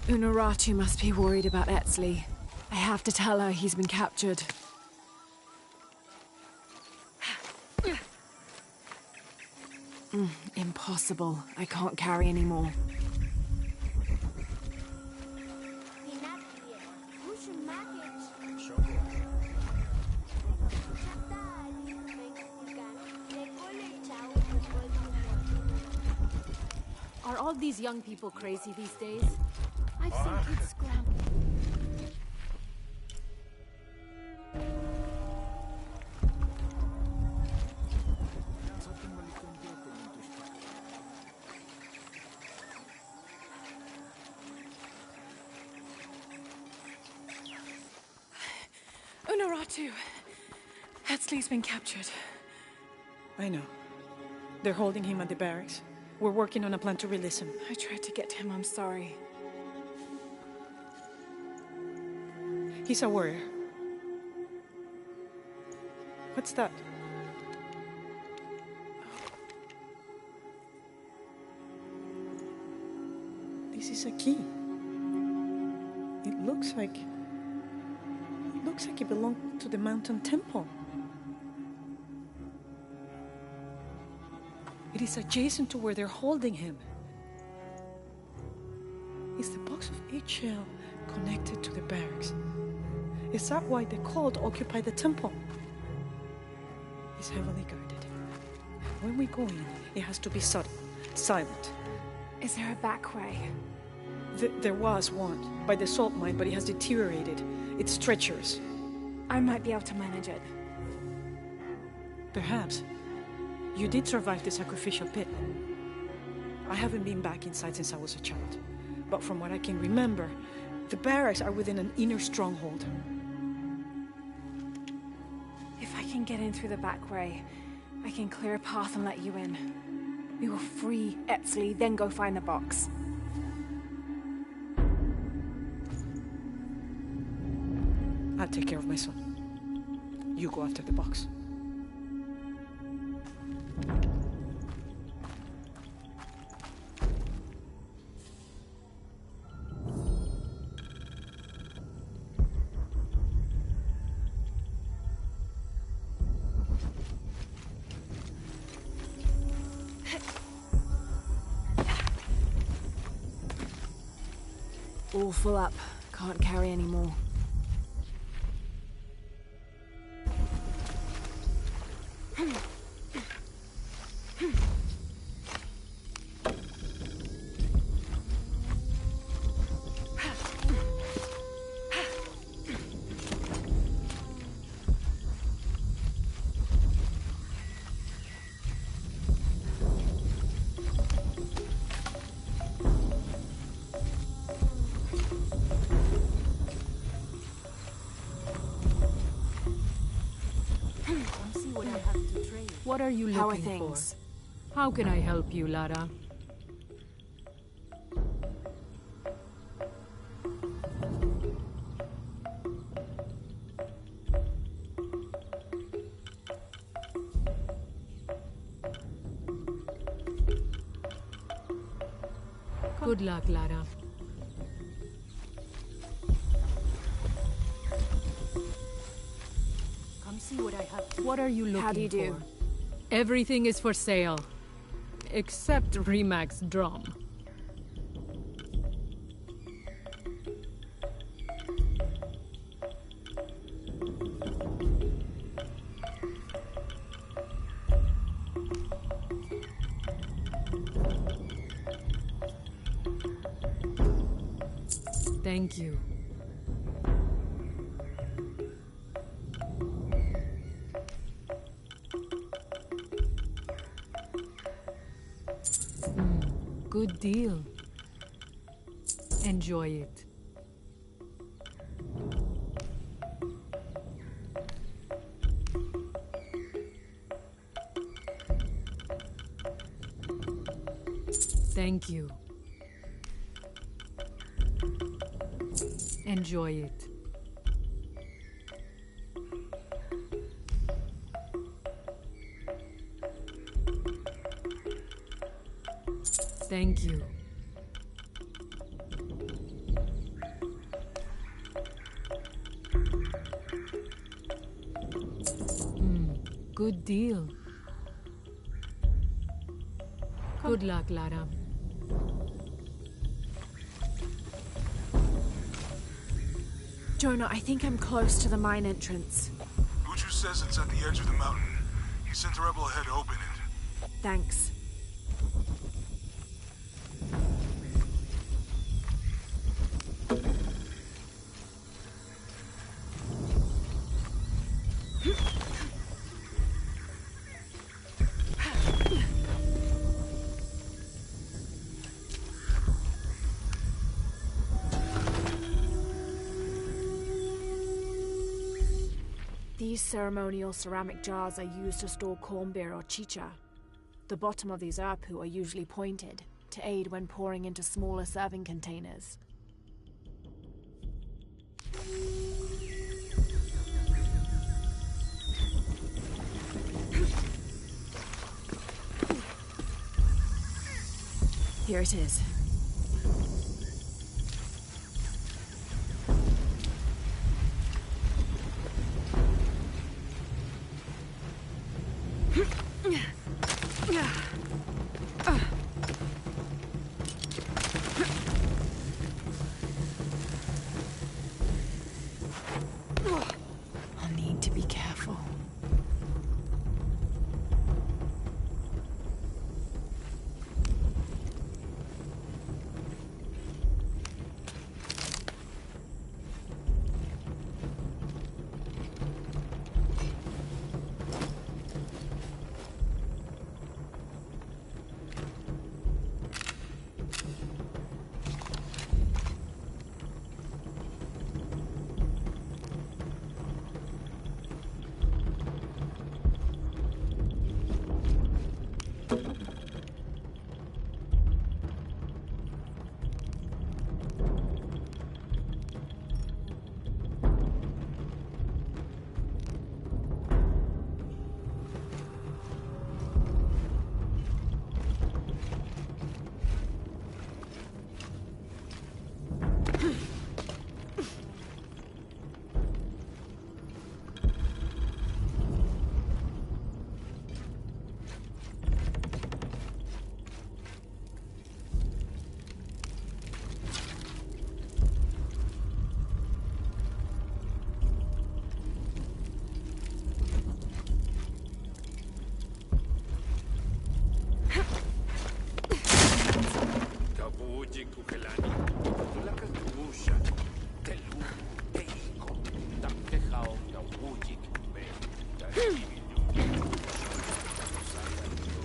Speaker 3: Unuratu must be worried about Etzli. I have to tell her he's been captured. Impossible. I can't carry anymore.
Speaker 6: Are all these young people crazy these days? I've seen kids scramble.
Speaker 10: Unuratu! Etzli's been captured. I know. They're holding him at the barracks. We're working on a plan to release him.
Speaker 3: I tried to get him, I'm sorry.
Speaker 10: He's a warrior. What's that? This is a key. It looks like it belonged to the mountain temple. It is adjacent to where they're holding him. Is the box of HL connected to the barracks? Is that why the cult occupied the temple? It's heavily guarded. When we go in, it has to be subtle, silent.
Speaker 3: Is there a back way?
Speaker 10: There was one, by the salt mine, but it has deteriorated. It's treacherous.
Speaker 3: I might be able to manage it.
Speaker 10: Perhaps. You did survive the sacrificial pit. I haven't been back inside since I was a child. But from what I can remember, the barracks are within an inner stronghold.
Speaker 3: If I can get in through the back way, I can clear a path and let you in. We will free Etzli, then go find the box.
Speaker 10: I'll take care of my son. You go after the box.
Speaker 3: All full up. Can't carry any more.
Speaker 6: What are you looking for? How can I help you, Lara? Good luck, Lara. Come see what I have. What are you looking for?
Speaker 3: How do you do?
Speaker 6: Everything is for sale, except Remac's drum. Thank you. Good deal. Enjoy it. Thank you. Enjoy it. Thank you. Good deal. Good luck, Lara.
Speaker 3: Jonah, I think I'm close to the mine entrance.
Speaker 13: Uchu says it's at the edge of the mountain. He sent a rebel ahead to open it.
Speaker 3: Thanks. These ceremonial ceramic jars are used to store corn beer or chicha. The bottom of these apu are usually pointed, to aid when pouring into smaller serving containers. Here it is. I'll need to be careful.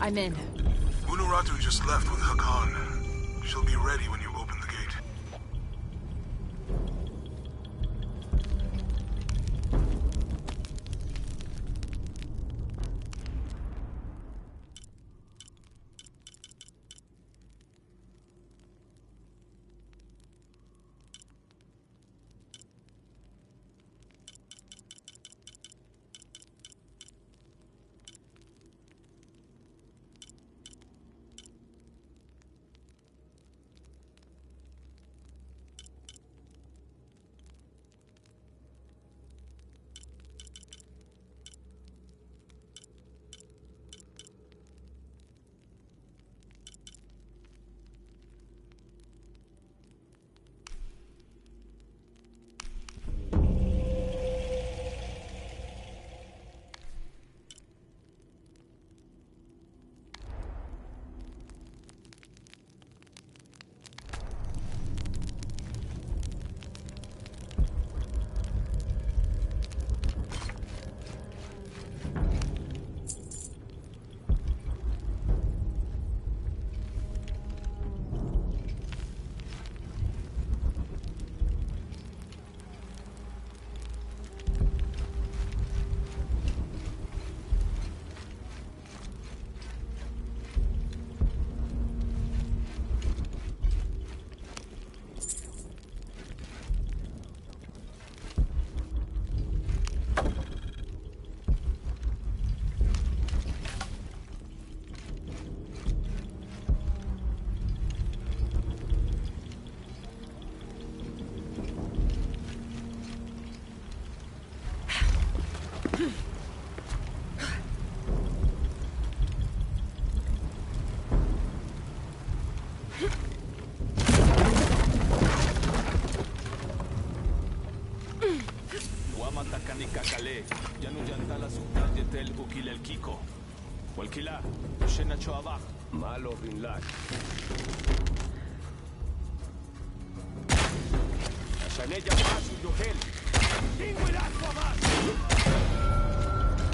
Speaker 3: I'm in.
Speaker 13: Unuratu just left with Hakan. She'll be ready when you open the gate.
Speaker 11: Kunaikilla, Yanu Yantala Sultan Yetel Ukil El Kiko. Walkila, Shena Choabach. Malo Bin Lak. Ashaneya Masu Yohel. Tingwila Kwabach.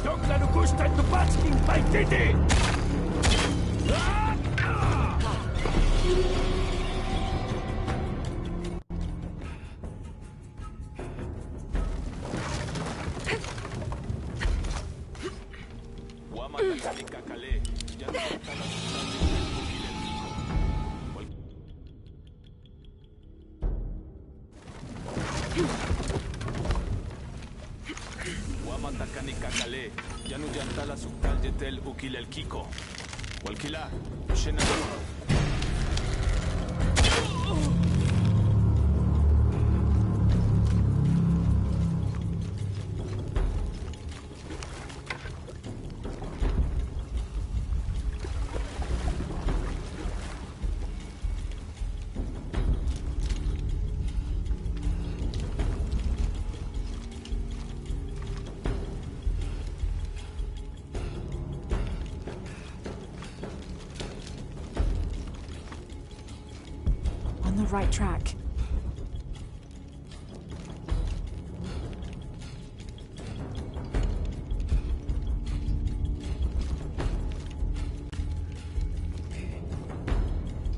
Speaker 11: Don't let Augusta to Batsking by Titi. Yanu Yantala Sultan Yetel Ukil El Kiko. Walkila, Shena.
Speaker 3: Right track.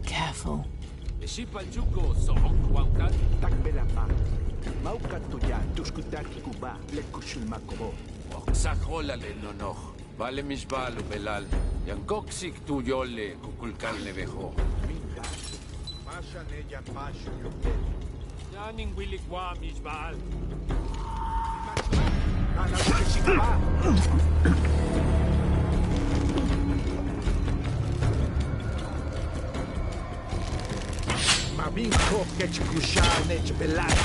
Speaker 3: Careful.
Speaker 15: Shipalchuko so okwankan takbelapa. Maukat tuya tuskutaki kuba lekushul makobo.
Speaker 16: Oksakola le nono. Vale misbalu belal. Yankoksik tu yole kukulkan le vejo.
Speaker 11: Yaning wilikwa misbal.
Speaker 15: Maminko kechkusha nech belal.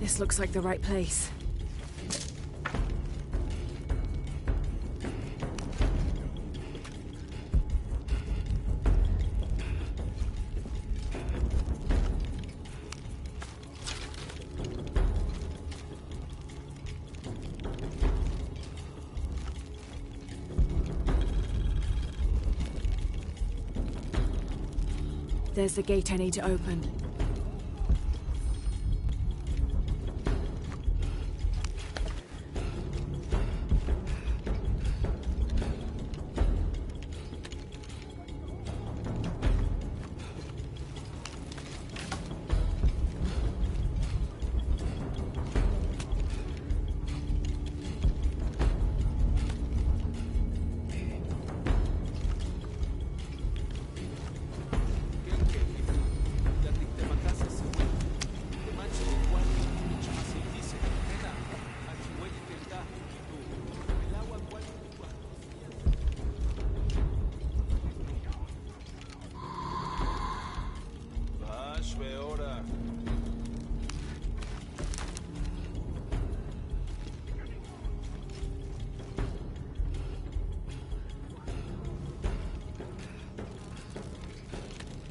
Speaker 3: This looks like the right place. There's the gate I need to open.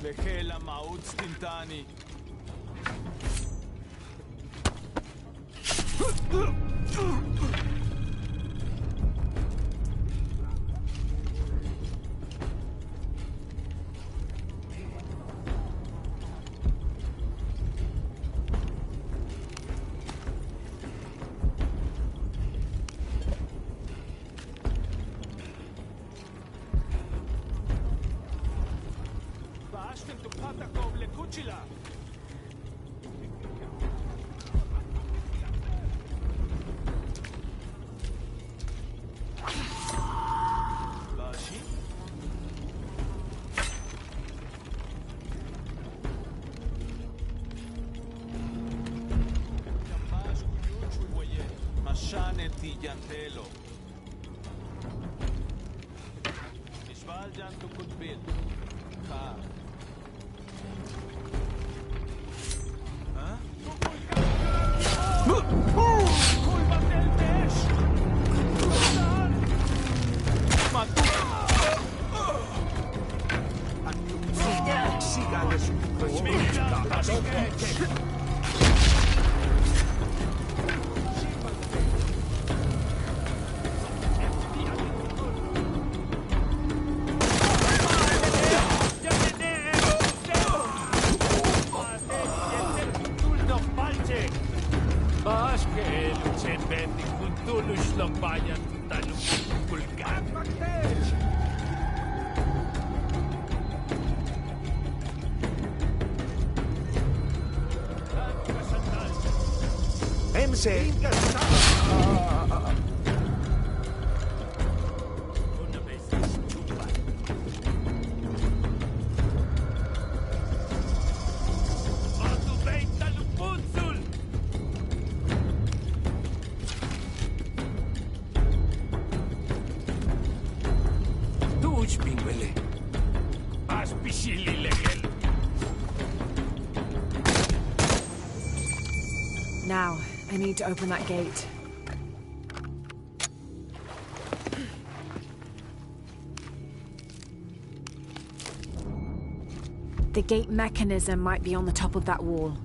Speaker 11: Lehela Maut Stintani.
Speaker 15: MC.
Speaker 3: Now, I need to open that gate. The gate mechanism might be on the top of that wall.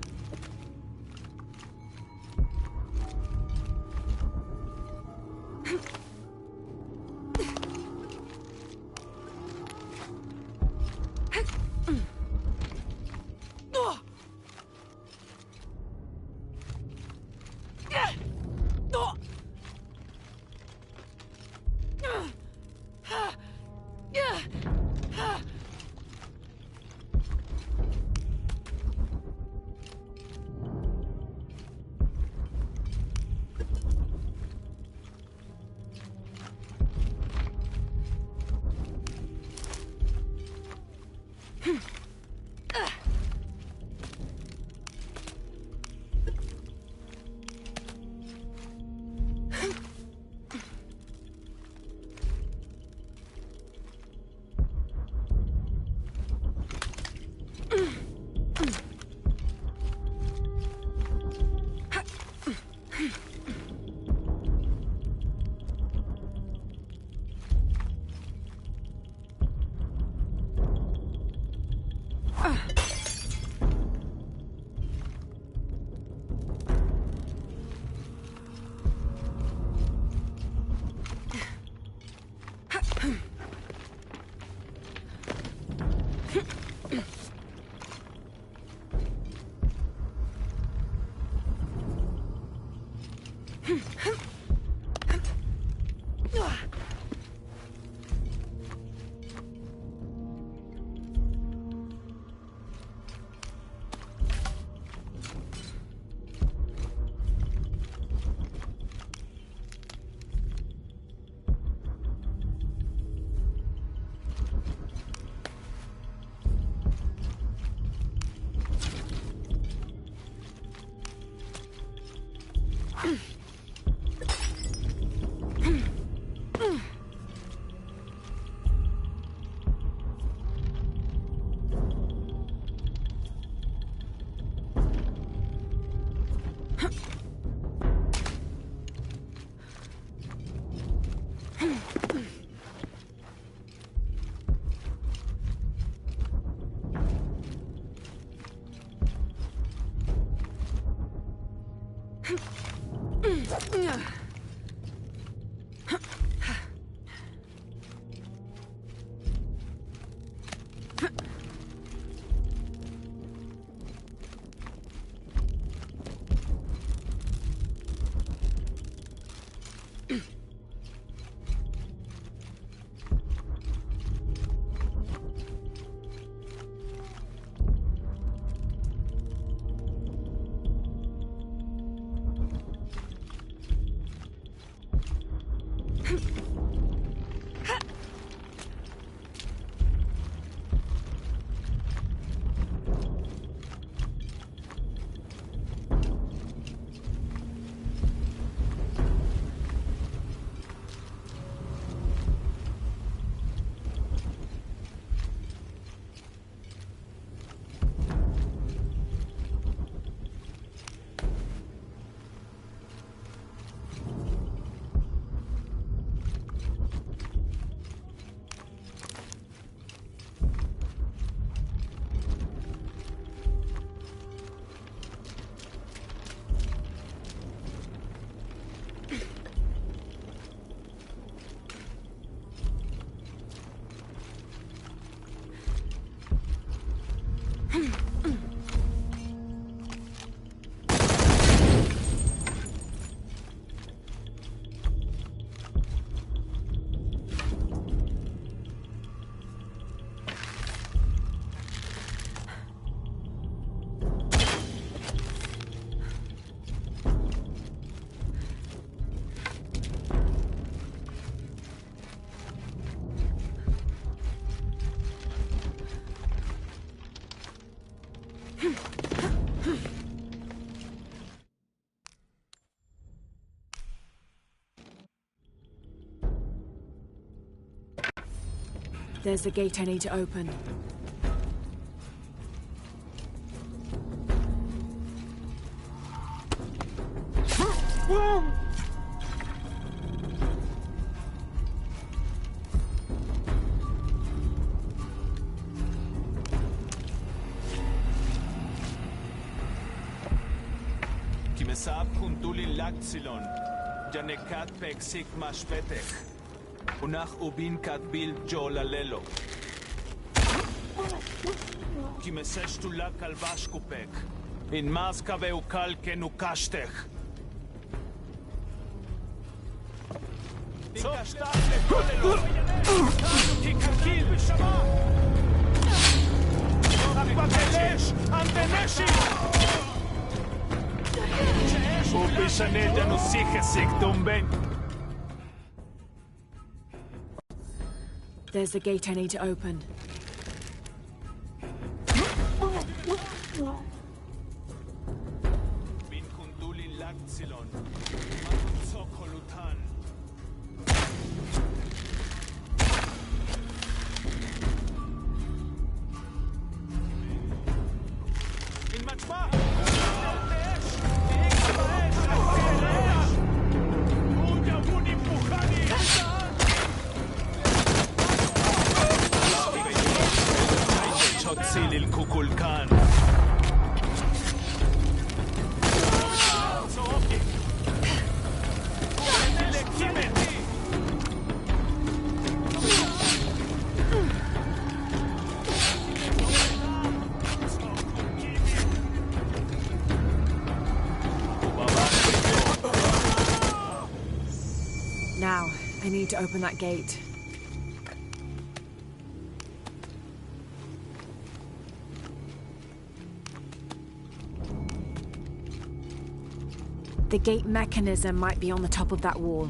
Speaker 3: There's the gate I need to open.
Speaker 11: Kimesab kuntulin laksilon, janekat peksik mashpetek. Unach ubin kat bil jolalelo. Kimeseshtu la kalvashkupek. In maska veukal kenukashtech. Tikashtach lekolelo. Kikakil bishama. Akbakelesh anteneshi. Ubishanel janusihesik tumben.
Speaker 3: There's the gate I need to open.
Speaker 11: Bin kunduli laksilon. Sokolutan. In Machma! Chotsil il Kukulkan.
Speaker 3: Now, I need to open that gate. The gate mechanism might be on the top of that wall.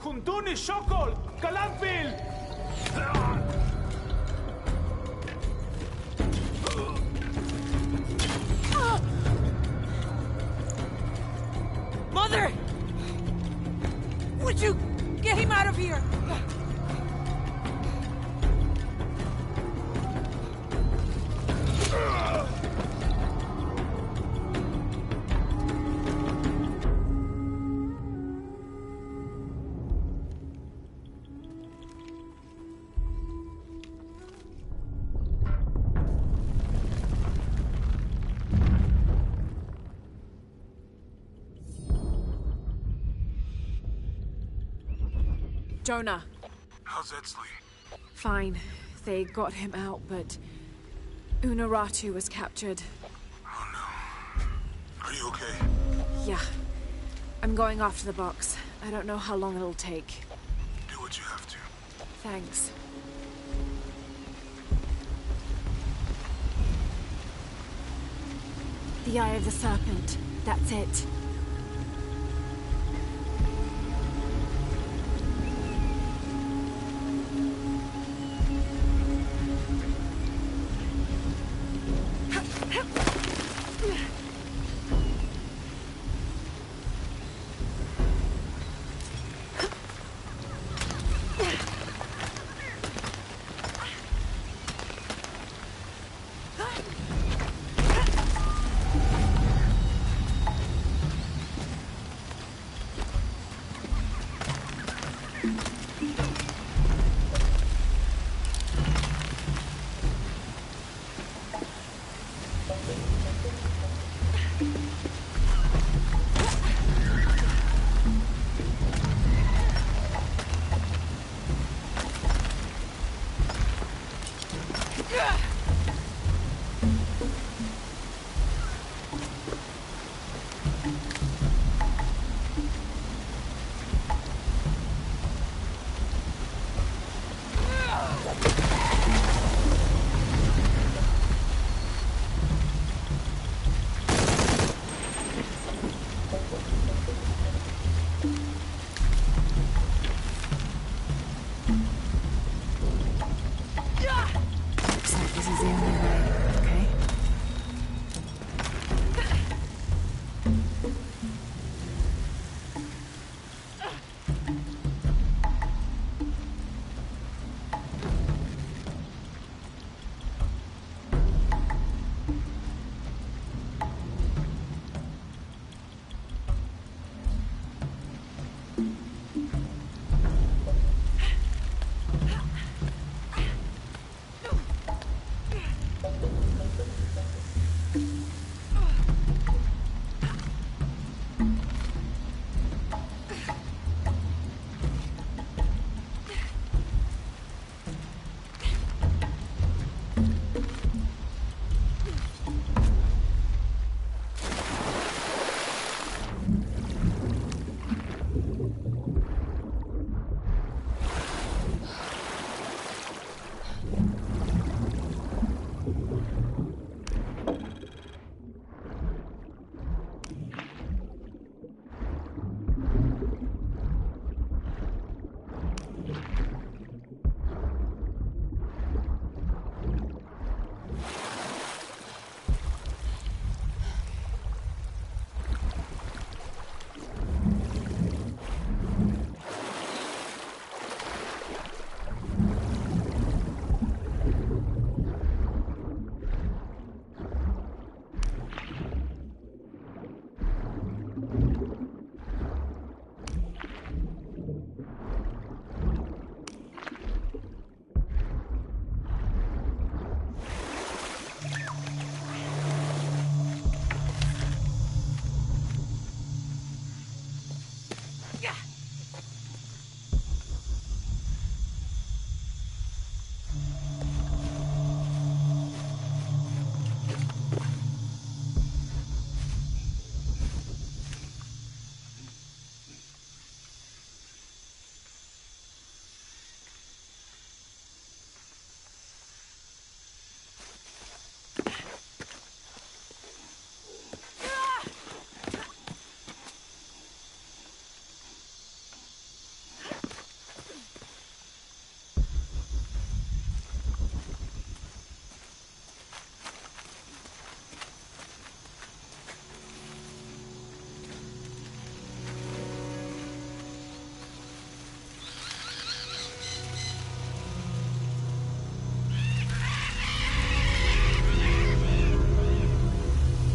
Speaker 11: Kuntuni Shokol! Kalanpil!
Speaker 9: Mother! Would you get him out of here?
Speaker 3: Jonah.
Speaker 13: How's Edsley?
Speaker 3: Fine. They got him out, but Unuratu was captured.
Speaker 13: Oh no. Are you okay?
Speaker 3: Yeah. I'm going after the box. I don't know how long it'll take.
Speaker 13: Do what you have to.
Speaker 3: Thanks. The Eye of the Serpent. That's it.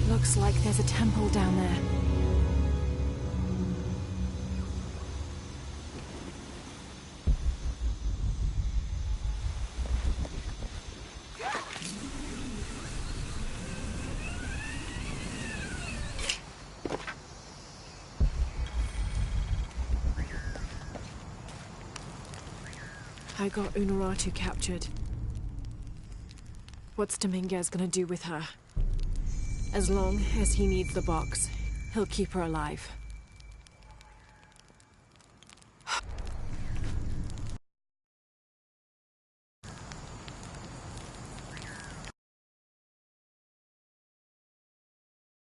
Speaker 3: Looks like there's a temple down there. I got Unuratu captured. What's Dominguez gonna do with her? As long as he needs the box, he'll keep her alive.